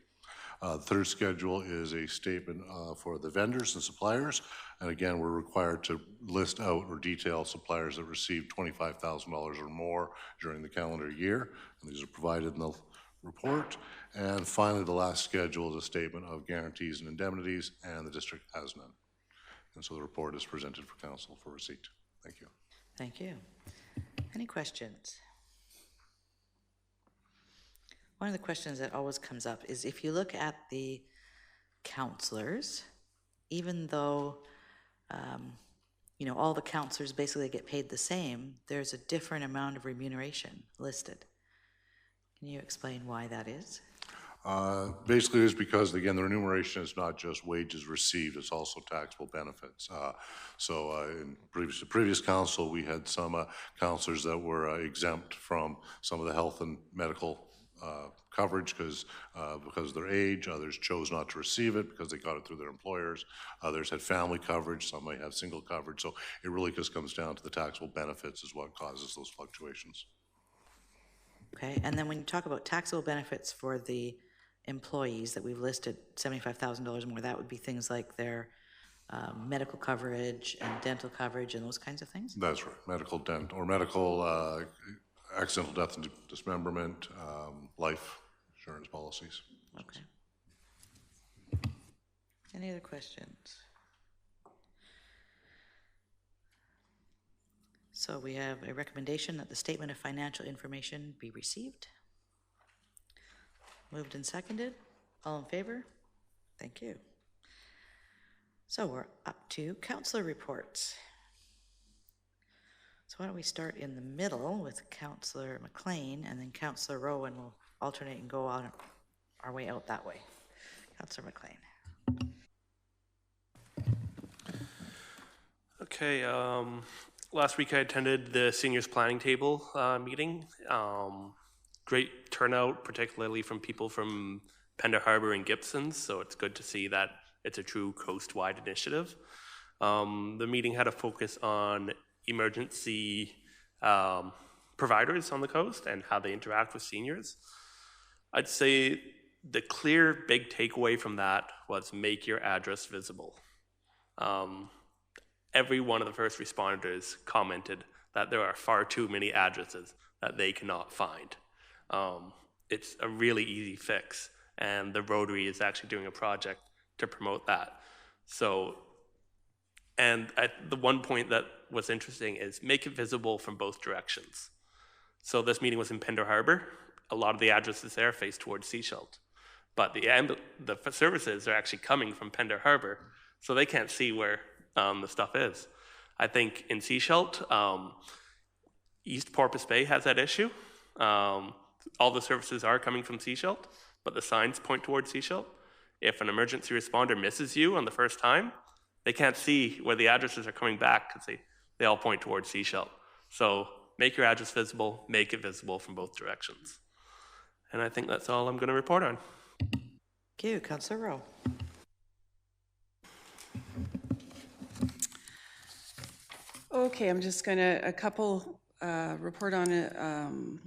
The third schedule is a statement for the vendors and suppliers. And again, we're required to list out or detail suppliers that received $25,000 or more during the calendar year. And these are provided in the report. And finally, the last schedule is a statement of guarantees and indemnities, and the district has none. And so the report is presented for council for receipt. Thank you. Thank you. Any questions? One of the questions that always comes up is if you look at the counselors, even though, you know, all the counselors basically get paid the same, there's a different amount of remuneration listed. Can you explain why that is? Basically, it's because, again, the remuneration is not just wages received, it's also taxable benefits. In previous council, we had some councillors that were exempt from some of the health and medical coverage because of their age. Others chose not to receive it because they got it through their employers. Others had family coverage. Some might have single coverage. So it really just comes down to the taxable benefits is what causes those fluctuations. Okay, and then when you talk about taxable benefits for the employees that we've listed, $75,000 more, that would be things like their medical coverage and dental coverage and those kinds of things? That's right, medical, dental, or medical accidental death and dismemberment, life insurance policies. Okay. Any other questions? So we have a recommendation that the statement of financial information be received. Moved and seconded. All in favor? Thank you. So we're up to councillor reports. So why don't we start in the middle with Councillor McLean, and then Councillor Rowe, and we'll alternate and go on our way out that way. Councillor McLean. Okay, last week I attended the seniors planning table meeting. Great turnout, particularly from people from Pender Harbor and Gibsons, so it's good to see that it's a true coast-wide initiative. The meeting had a focus on emergency providers on the coast and how they interact with seniors. I'd say the clear big takeaway from that was make your address visible. Every one of the first responders commented that there are far too many addresses that they cannot find. it's a really easy fix, and the Rotary is actually doing a project to promote that. So, and the one point that was interesting is make it visible from both directions. So this meeting was in Pender Harbor. A lot of the addresses there face towards Seashelt, but the services are actually coming from Pender Harbor, so they can't see where the stuff is. I think in Seashelt, East Porpoise Bay has that issue. All the services are coming from Seashelt, but the signs point towards Seashelt. If an emergency responder misses you on the first time, they can't see where the addresses are coming back because they all point towards Seashelt. So make your address visible, make it visible from both directions. And I think that's all I'm going to report on. Thank you. Councillor Rowe. Okay, I'm just going to report on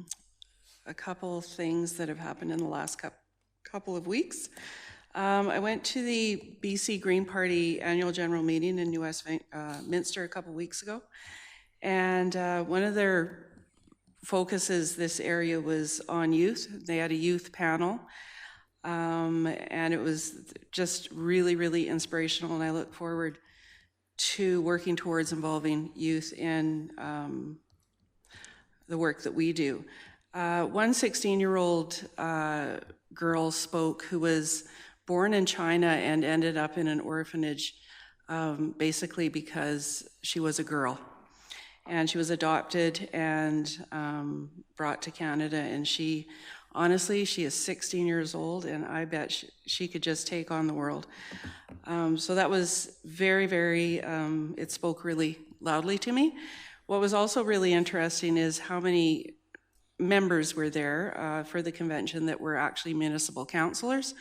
a couple things that have happened in the last couple of weeks. I went to the BC Green Party annual general meeting in New Westminster a couple weeks ago, and one of their focuses this area was on youth. They had a youth panel, and it was just really, really inspirational, and I look forward to working towards involving youth in the work that we do. One 16-year-old girl spoke who was born in China and ended up in an orphanage basically because she was a girl. And she was adopted and brought to Canada, and honestly, she is 16 years old, and I bet she could just take on the world. So that was very, very, it spoke really loudly to me. What was also really interesting is how many members were there for the convention that were actually municipal councillors.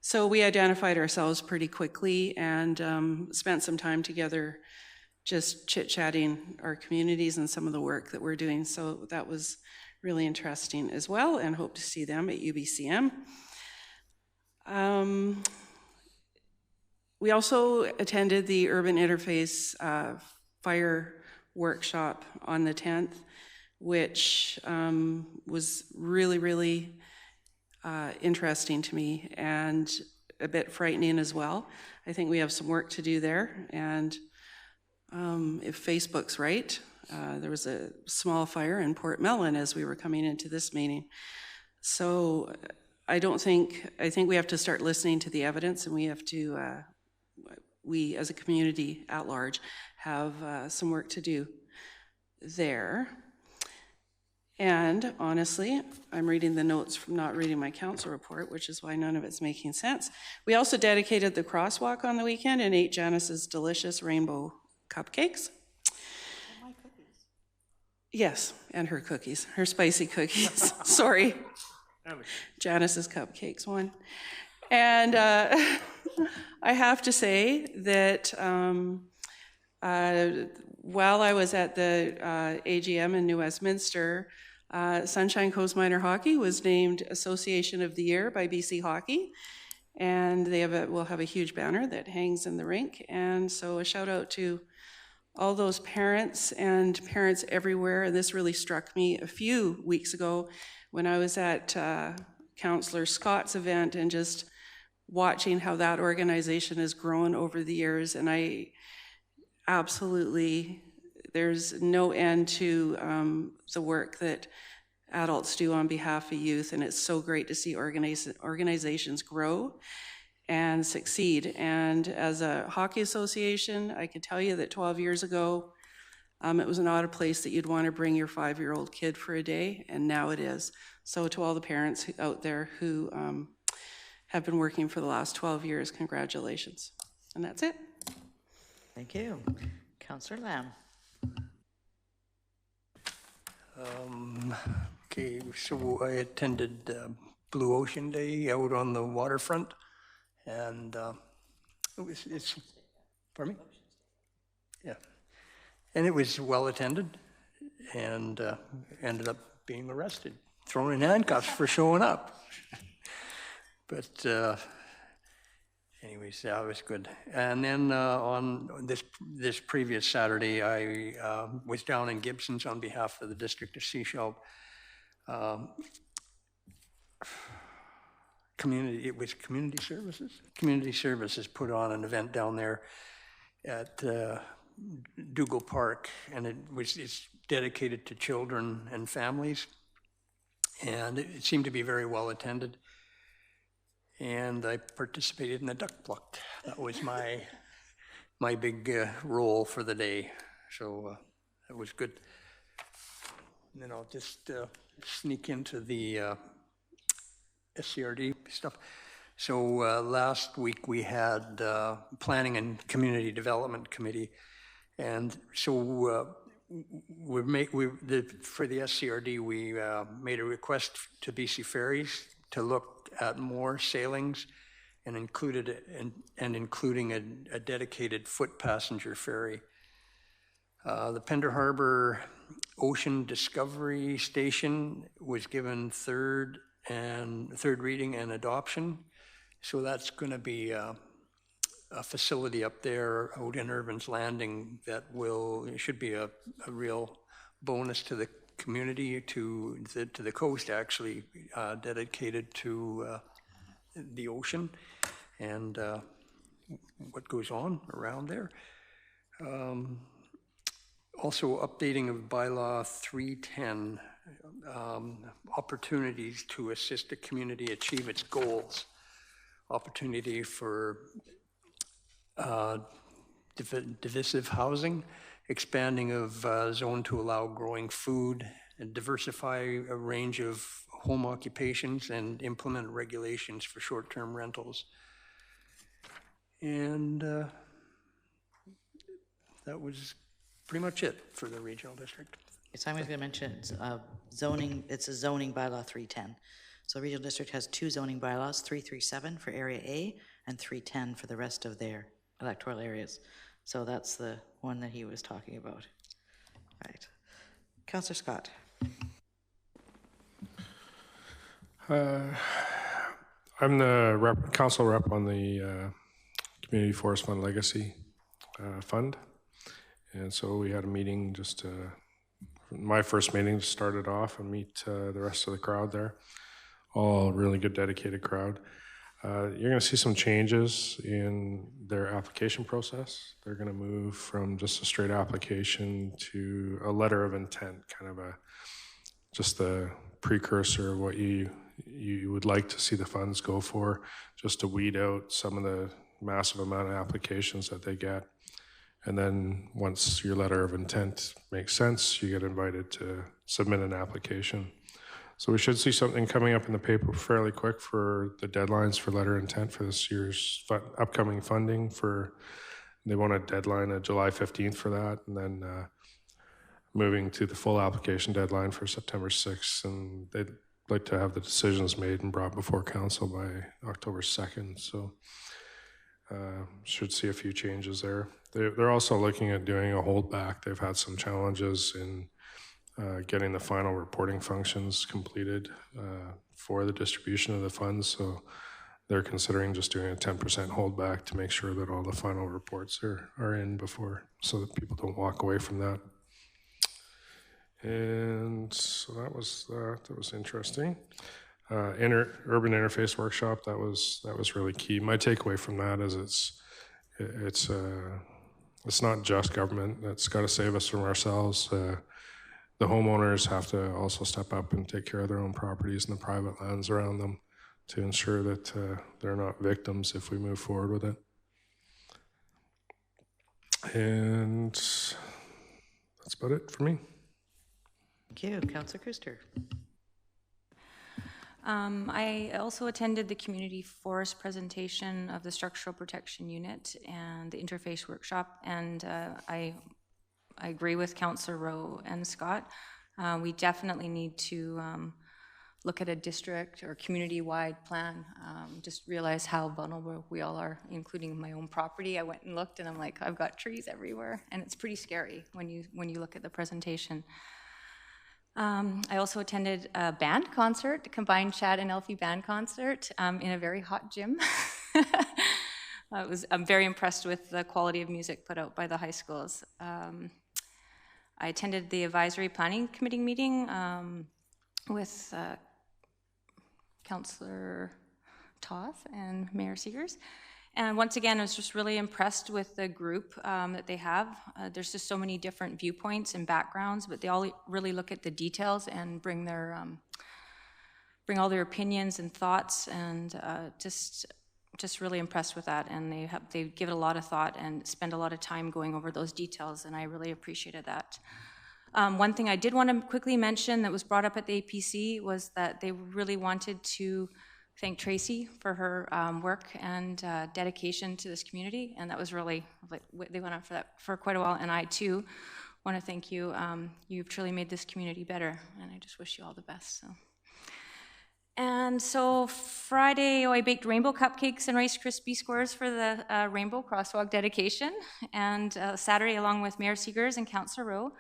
So we identified ourselves pretty quickly and spent some time together just chit-chatting our communities and some of the work that we're doing. So that was really interesting as well, and hope to see them at UBCM. We also attended the Urban Interface Fire Workshop on the 10th, which was really, really interesting to me and a bit frightening as well. I think we have some work to do there, and if Facebook's right, there was a small fire in Port Mellon as we were coming into this meeting. So I think we have to start listening to the evidence, and we have to, we as a community at large have some work to do there. And honestly, I'm reading the notes from not reading my council report, which is why none of it's making sense. We also dedicated the crosswalk on the weekend and ate Janice's delicious rainbow cupcakes. And my cookies. Yes, and her cookies, her spicy cookies. Sorry. Janice's cupcakes one. And I have to say that while I was at the AGM in New Westminster, Sunshine Coast Minor Hockey was named Association of the Year by BC Hockey, and they will have a huge banner that hangs in the rink. And so a shout out to all those parents and parents everywhere. And this really struck me a few weeks ago when I was at Councillor Scott's event and just watching how that organization has grown over the years. And I absolutely, there's no end to the work that adults do on behalf of youth, and it's so great to see organizations grow and succeed. And as a hockey association, I can tell you that 12 years ago, it was not a place that you'd want to bring your 5-year-old kid for a day, and now it is. So to all the parents out there who have been working for the last 12 years, congratulations. And that's it. Thank you. Councillor Lamb. Okay, so I attended Blue Ocean Day out on the waterfront, and it's, pardon me? Yeah, and it was well attended, and ended up being arrested, thrown in handcuffs for showing up. But anyways, that was good. And then on this previous Saturday, I was down in Gibson's on behalf of the District of Seashelt. it was Community Services? Community Services put on an event down there at Dougal Park, and it's dedicated to children and families, and it seemed to be very well attended. And I participated in the duck pluck. That was my big role for the day, so it was good. And then I'll just sneak into the SCRD stuff. So last week we had Planning and Community Development Committee, and so for the SCRD we made a request to BC Ferries to look at more sailings and including a dedicated foot passenger ferry. The Pender Harbor Ocean Discovery Station was given third reading and adoption. So that's going to be a facility up there out in Irvin's Landing that should be a real bonus to the community, to the coast actually, dedicated to the ocean and what goes on around there. Also updating of bylaw 310, opportunities to assist the community achieve its goals. Opportunity for divisive housing, expanding of zone to allow growing food, and diversify a range of home occupations, and implement regulations for short-term rentals. And that was pretty much it for the regional district. So I'm going to mention zoning. It's a zoning bylaw 310. So regional district has two zoning bylaws, 337 for Area A and 310 for the rest of their electoral areas. So that's the one that he was talking about. All right. Councillor Scott. I'm the council rep on the Community Forest Fund Legacy Fund. And so we had a meeting, just my first meeting, to start it off and meet the rest of the crowd there. All really good, dedicated crowd. You're going to see some changes in their application process. They're going to move from just a straight application to a letter of intent, kind of just the precursor of what you would like to see the funds go for, just to weed out some of the massive amount of applications that they get. And then once your letter of intent makes sense, you get invited to submit an application. So we should see something coming up in the paper fairly quick for the deadlines for letter of intent for this year's upcoming funding. They want a deadline of July 15th for that, and then moving to the full application deadline for September 6th. And they'd like to have the decisions made and brought before council by October 2nd. So should see a few changes there. They're also looking at doing a holdback. They've had some challenges in getting the final reporting functions completed for the distribution of the funds. So they're considering just doing a 10% holdback to make sure that all the final reports are in before, so that people don't walk away from that. And so that was interesting. Urban interface workshop, that was really key. My takeaway from that is it's not just government that's got to save us from ourselves. The homeowners have to also step up and take care of their own properties and the private lands around them to ensure that they're not victims if we move forward with it. And that's about it for me. Thank you. Councillor Kuster. I also attended the community forest presentation of the structural protection unit and the interface workshop, and I agree with Councillor Rowe and Scott. We definitely need to look at a district or community-wide plan. Just realize how vulnerable we all are, including my own property. I went and looked, and I'm like, I've got trees everywhere, and it's pretty scary when you look at the presentation. I also attended a band concert, a combined Chad and Elfie band concert in a very hot gym. I'm very impressed with the quality of music put out by the high schools. I attended the advisory planning committee meeting with Councillor Toth and Mayor Seegers. And once again, I was just really impressed with the group that they have. There's just so many different viewpoints and backgrounds, but they all really look at the details and bring all their opinions and thoughts, and just really impressed with that. And they give it a lot of thought and spend a lot of time going over those details, and I really appreciated that. One thing I did want to quickly mention that was brought up at the APC was that they really wanted to thank Tracy for her work and dedication to this community, and that was really, they went on for that for quite a while, and I too want to thank you. You've truly made this community better, and I just wish you all the best. And so Friday, I baked rainbow cupcakes and Rice Krispie squares for the Rainbow Crosswalk dedication, and Saturday, along with Mayor Seegers and Councillor Rowe,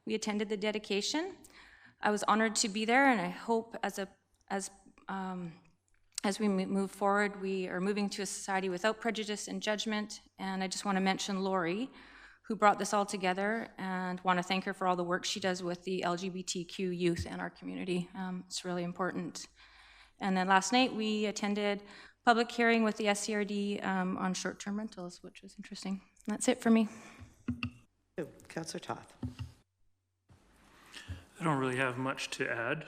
we attended the dedication. I was honored to be there, and I hope as we move forward, we are moving to a society without prejudice and judgment. And I just want to mention Lori, who brought this all together, and want to thank her for all the work she does with the LGBTQ youth in our community. It's really important. And then last night, we attended public hearing with the SCRD on short-term rentals, which was interesting. That's it for me. Councillor Toth. I don't really have much to add,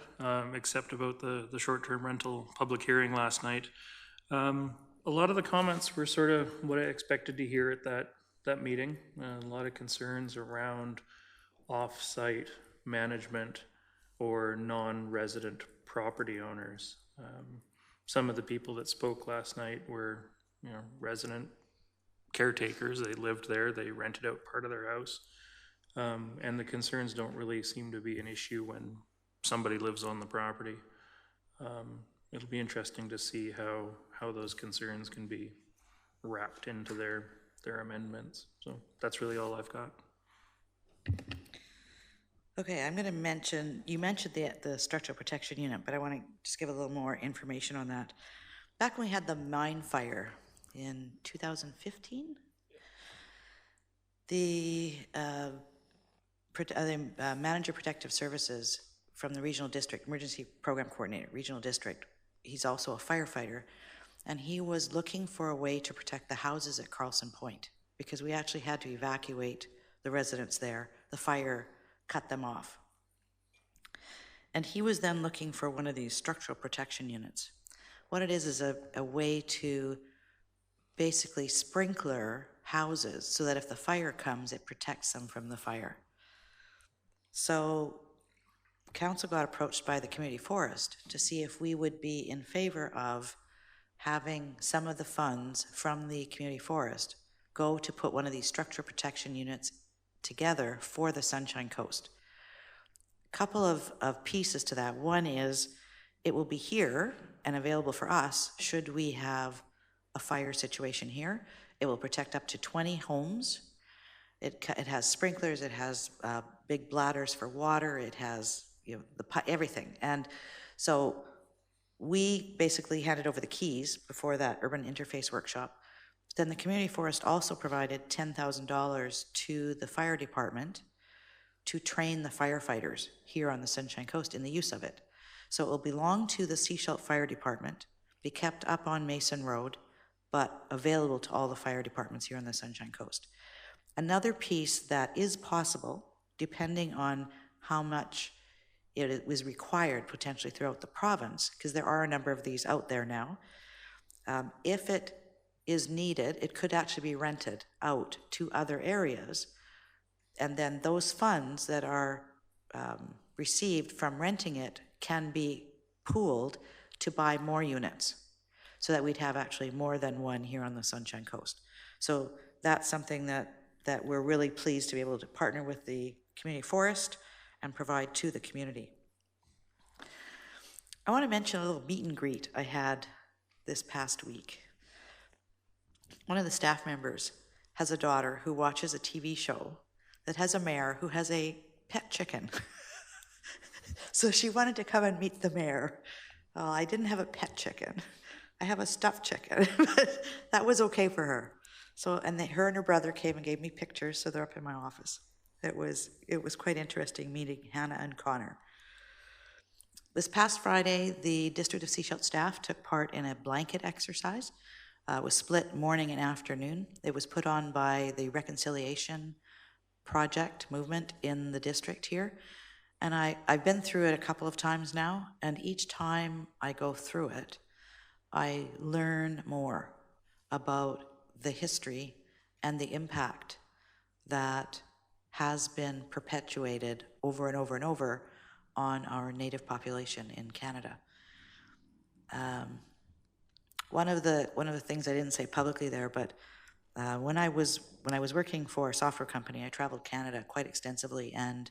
except about the short-term rental public hearing last night. A lot of the comments were sort of what I expected to hear at that meeting. A lot of concerns around off-site management or non-resident property owners. Some of the people that spoke last night were, resident caretakers. They lived there, they rented out part of their house. And the concerns don't really seem to be an issue when somebody lives on the property. It'll be interesting to see how those concerns can be wrapped into their amendments. So that's really all I've got. Okay, I'm going to mention, you mentioned the structural protection unit, but I want to just give a little more information on that. Back when we had the mine fire in 2015, the Manager Protective Services from the Regional District, Emergency Program Coordinator, Regional District, he's also a firefighter, and he was looking for a way to protect the houses at Carlson Point, because we actually had to evacuate the residents there. The fire cut them off. And he was then looking for one of these structural protection units. What it is a way to basically sprinkler houses so that if the fire comes, it protects them from the fire. So council got approached by the community forest to see if we would be in favor of having some of the funds from the community forest go to put one of these structural protection units together for the Sunshine Coast. A couple of pieces to that. One is it will be here and available for us should we have a fire situation here. It will protect up to 20 homes. It has sprinklers, it has big bladders for water, it has everything. And so we basically handed over the keys before that urban interface workshop. Then the community forest also provided $10,000 to the fire department to train the firefighters here on the Sunshine Coast in the use of it. So it will belong to the Sechelt Fire Department, be kept up on Mason Road, but available to all the fire departments here on the Sunshine Coast. Another piece that is possible, depending on how much it was required potentially throughout the province, because there are a number of these out there now, if it is needed, it could actually be rented out to other areas, and then those funds that are received from renting it can be pooled to buy more units, so that we'd have actually more than one here on the Sunshine Coast. So that's something that we're really pleased to be able to partner with the community forest and provide to the community. I want to mention a little meet and greet I had this past week. One of the staff members has a daughter who watches a TV show that has a mayor who has a pet chicken. So she wanted to come and meet the mayor. Well, I didn't have a pet chicken. I have a stuffed chicken, but that was okay for her. So, and her and her brother came and gave me pictures, so they're up in my office. It was quite interesting meeting Hannah and Connor. This past Friday, the District of Sechelt staff took part in a blanket exercise. It was split morning and afternoon. It was put on by the Reconciliation Project movement in the district here. And I've been through it a couple of times now, and each time I go through it, I learn more about the history and the impact that has been perpetuated over and over and over on our Native population in Canada. One of the things I didn't say publicly there, but when I was working for a software company, I traveled Canada quite extensively and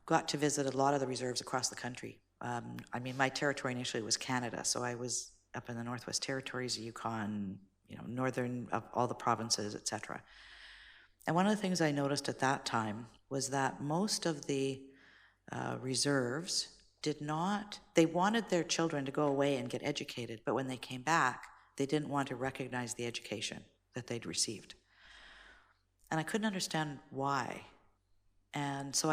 got to visit a lot of the reserves across the country. I mean, my territory initially was Canada, so I was up in the Northwest Territories, Yukon, northern of all the provinces, etc. And one of the things I noticed at that time was that most of the reserves they wanted their children to go away and get educated, but when they came back, they didn't want to recognize the education that they'd received. And I couldn't understand why. And so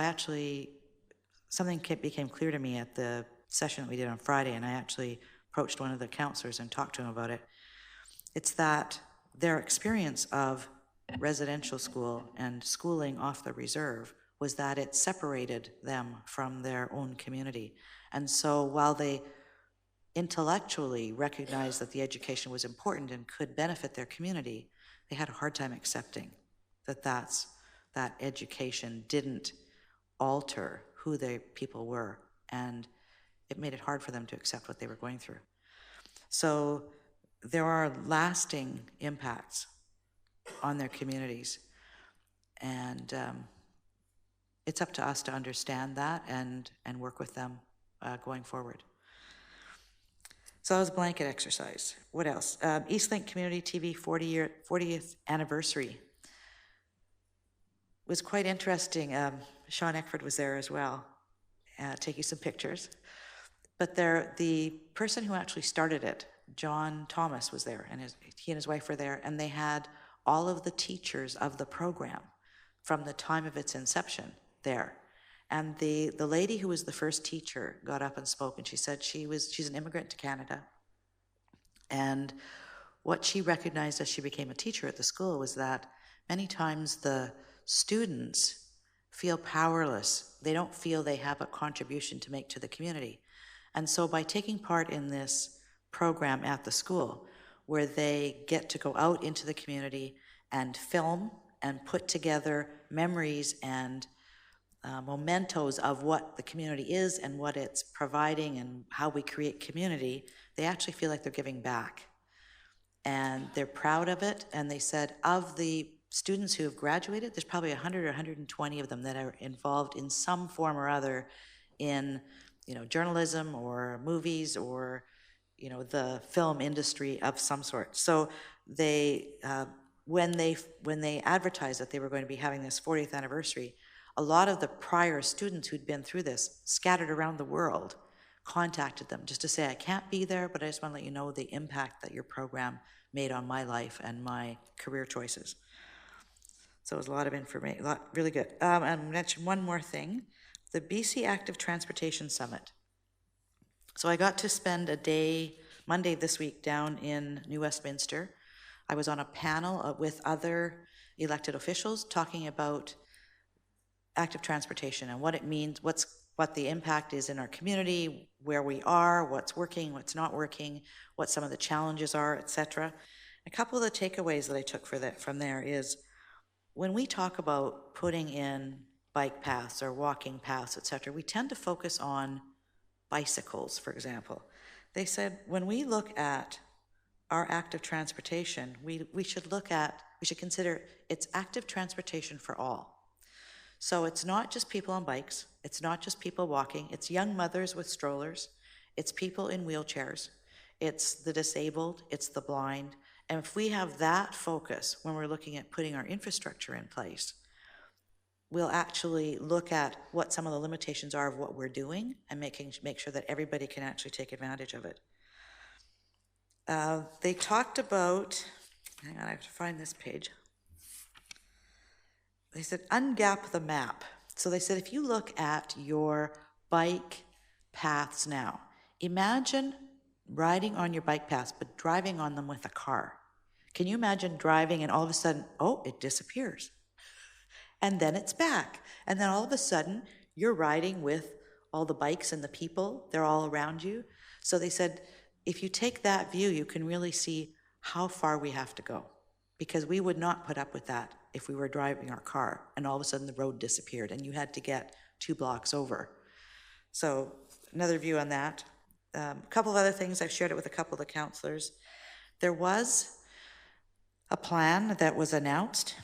something became clear to me at the session that we did on Friday, and I actually approached one of the counselors and talked to him about it. It's that their experience of residential school and schooling off the reserve was that it separated them from their own community. And so while they intellectually recognized that the education was important and could benefit their community, they had a hard time accepting that education didn't alter who the people were, and it made it hard for them to accept what they were going through. So there are lasting impacts on their communities, and it's up to us to understand that and work with them going forward. So that was a blanket exercise. What else? Eastlink Community TV 40th anniversary was quite interesting. Sean Eckford was there as well, taking some pictures. But the person who actually started it, John Thomas, was there, and he and his wife were there, and they had all of the teachers of the program from the time of its inception there. And the lady who was the first teacher got up and spoke, and she said she's an immigrant to Canada. And what she recognized as she became a teacher at the school was that many times the students feel powerless. They don't feel they have a contribution to make to the community. And so by taking part in this program at the school, where they get to go out into the community and film and put together memories and mementos of what the community is and what it's providing and how we create community, they actually feel like they're giving back. And they're proud of it. And they said of the students who have graduated, there's probably 100 or 120 of them that are involved in some form or other in journalism or movies or the film industry of some sort. So they when they advertised that they were going to be having this 40th anniversary, a lot of the prior students who'd been through this, scattered around the world, contacted them just to say, I can't be there, but I just want to let you know the impact that your program made on my life and my career choices. So it was a lot of information, really good. I'll mention one more thing, the BC Active Transportation Summit. So I got to spend a day, Monday this week, down in New Westminster. I was on a panel with other elected officials talking about active transportation and what it means, what the impact is in our community, where we are, what's working, what's not working, what some of the challenges are, etc. A couple of the takeaways that I took from there is when we talk about putting in bike paths or walking paths, etc., we tend to focus on bicycles, for example. They said when we look at our active transportation, we should consider it's active transportation for all. So it's not just people on bikes, it's not just people walking, it's young mothers with strollers, it's people in wheelchairs, it's the disabled, it's the blind. And if we have that focus when we're looking at putting our infrastructure in place, we'll actually look at what some of the limitations are of what we're doing and make sure that everybody can actually take advantage of it. They talked about, hang on, I have to find this page. They said, ungap the map. So they said, if you look at your bike paths now. Imagine riding on your bike paths, but driving on them with a car. Can you imagine driving and all of a sudden, oh, it disappears. And then it's back. And then all of a sudden, you're riding with all the bikes and the people, they're all around you. So they said, if you take that view, you can really see how far we have to go. Because we would not put up with that if we were driving our car and all of a sudden the road disappeared and you had to get 2 blocks over. So another view on that. A couple of other things, I've shared it with a couple of the councillors. There was a plan that was announced,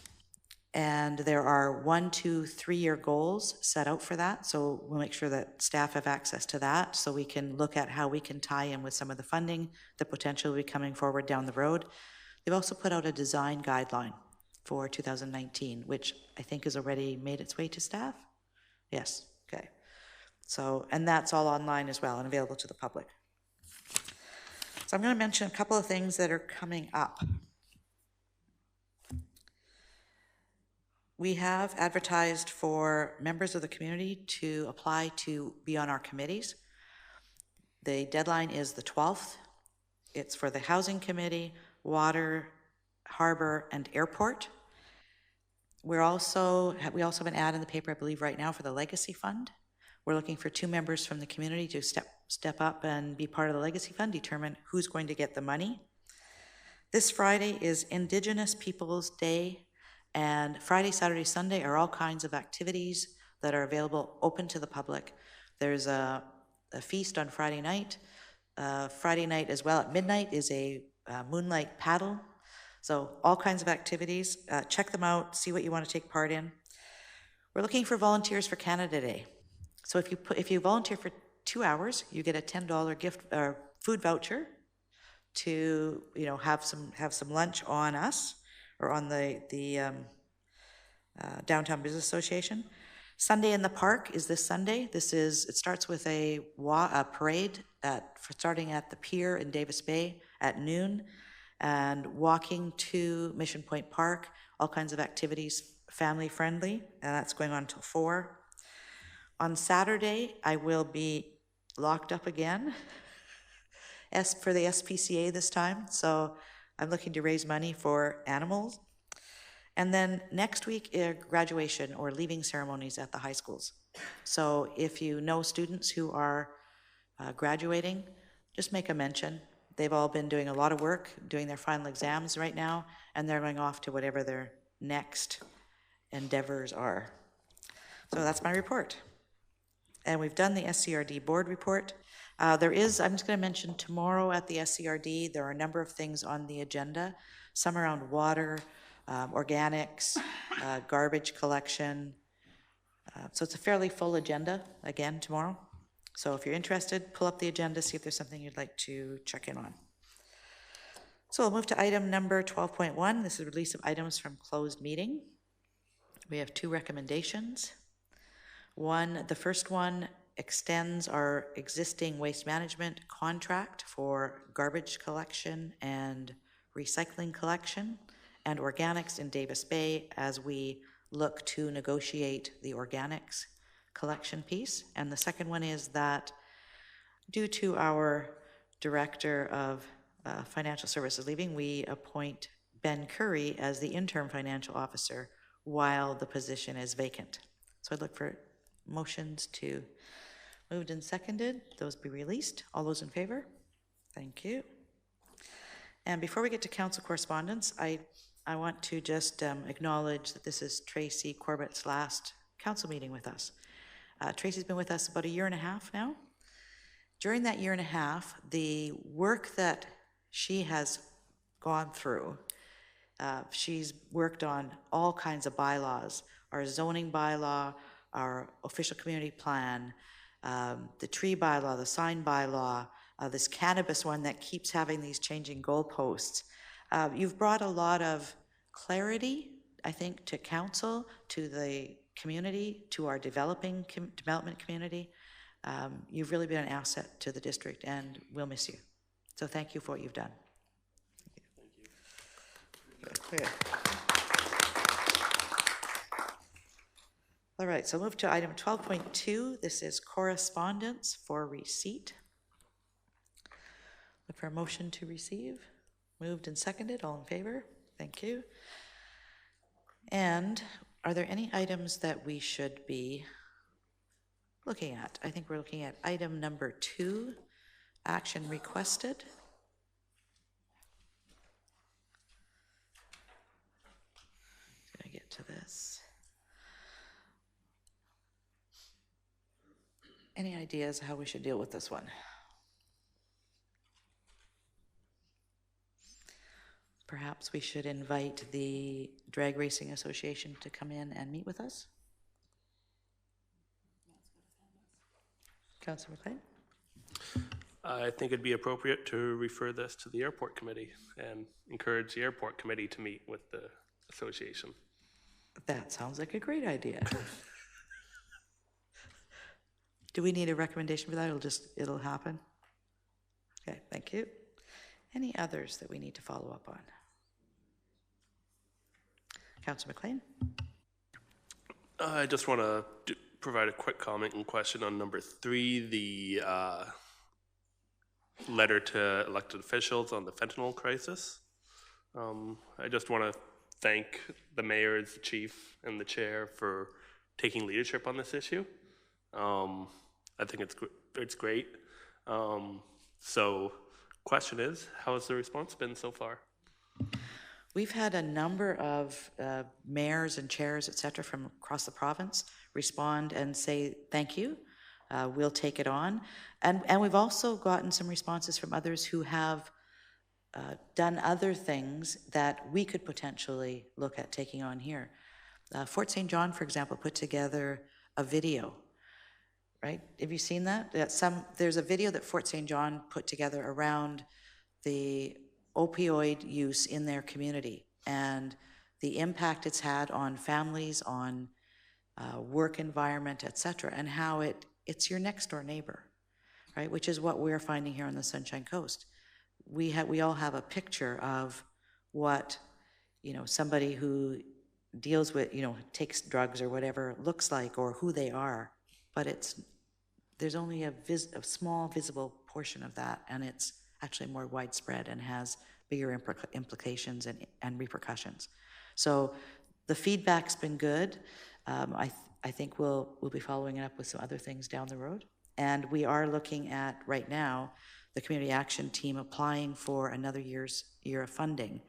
and there are 1, 2, 3-year goals set out for that. So we'll make sure that staff have access to that so we can look at how we can tie in with some of the funding that potentially will be coming forward down the road. They've also put out a design guideline for 2019, which I think has already made its way to staff. Yes, okay. So, and that's all online as well and available to the public. So I'm going to mention a couple of things that are coming up. We have advertised for members of the community to apply to be on our committees. The deadline is the 12th. It's for the Housing Committee, Water, Harbor, and Airport. We also have an ad in the paper, I believe, right now for the Legacy Fund. We're looking for 2 members from the community to step up and be part of the Legacy Fund, determine who's going to get the money. This Friday is Indigenous Peoples Day, and Friday, Saturday, Sunday are all kinds of activities that are available, open to the public. There's a feast on Friday night. Friday night as well at midnight is a moonlight paddle. So all kinds of activities. Check them out, see what you want to take part in. We're looking for volunteers for Canada Day. So if you volunteer for 2 hours, you get a $10 gift or food voucher to have some lunch on us or on the Downtown Business Association. Sunday in the Park is this Sunday. It starts with a parade starting at the pier in Davis Bay at noon, and walking to Mission Point Park, all kinds of activities, family friendly, and that's going on until 4. On Saturday, I will be locked up again for the SPCA this time, so I'm looking to raise money for animals. And then next week, graduation or leaving ceremonies at the high schools. So if you know students who are graduating, just make a mention. They've all been doing a lot of work, doing their final exams right now, and they're going off to whatever their next endeavors are. So that's my report. And we've done the SCRD board report. I'm just going to mention tomorrow at the SCRD, there are a number of things on the agenda, some around water, organics, garbage collection. So it's a fairly full agenda, again, tomorrow. So if you're interested, pull up the agenda, see if there's something you'd like to check in on. So we'll move to item number 12.1. This is release of items from closed meeting. We have 2 recommendations. The first one extends our existing waste management contract for garbage collection and recycling collection and organics in Davis Bay as we look to negotiate the organics collection piece. And the second one is that due to our Director of Financial Services leaving, we appoint Ben Curry as the interim financial officer while the position is vacant. So I'd look for motions to moved and seconded. Those be released. All those in favor? Thank you. And before we get to council correspondence, I want to just acknowledge that this is Tracy Corbett's last council meeting with us. Tracy's been with us about 1.5 years now. During that 1.5 years, the work that she has gone through, she's worked on all kinds of bylaws, our zoning bylaw, our official community plan, the tree bylaw, the sign bylaw, this cannabis one that keeps having these changing goalposts. You've brought a lot of clarity, I think, to council, to the community, to our development community. You've really been an asset to the district, and we'll miss you. So thank you for what you've done. Thank you. All right, so move to item 12.2. This is correspondence for receipt. Look for a motion to receive. Moved and seconded. All in favor? Thank you. And are there any items that we should be looking at? I think we're looking at item number 2, action requested. Did I get to this? Any ideas how we should deal with this one? Perhaps we should invite the Drag Racing Association to come in and meet with us? Councillor McLean? I think it'd be appropriate to refer this to the airport committee and encourage the airport committee to meet with the association. That sounds like a great idea. Do we need a recommendation for that? It'll happen? Okay, thank you. Any others that we need to follow up on? Councillor McLean? I just want to provide a quick comment and question on number 3, the letter to elected officials on the fentanyl crisis. I just want to thank the mayor, the chief, and the chair for taking leadership on this issue. I think it's great. So, question is, how has the response been so far? We've had a number of mayors and chairs, et cetera, from across the province respond and say thank you. We'll take it on. And we've also gotten some responses from others who have done other things that we could potentially look at taking on here. Fort St. John, for example, put together a video, right? Have you seen that? There's a video that Fort St. John put together around the opioid use in their community and the impact it's had on families, on work environment, et cetera, and how it's your next door neighbor, right? Which is what we're finding here on the Sunshine Coast. We all have a picture of what, somebody who deals with, takes drugs or whatever looks like or who they are, but there's only a small visible portion of that, and it's actually more widespread and has bigger implications and repercussions. So the feedback's been good. I think we'll be following it up with some other things down the road. And we are looking at, right now, the Community Action Team applying for another year of funding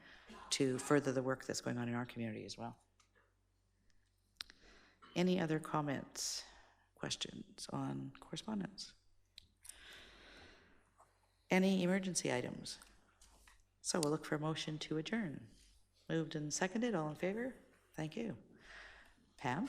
to further the work that's going on in our community as well. Any other comments, questions on correspondence? Any emergency items? So we'll look for a motion to adjourn. Moved and seconded, all in favor? Thank you. Pam?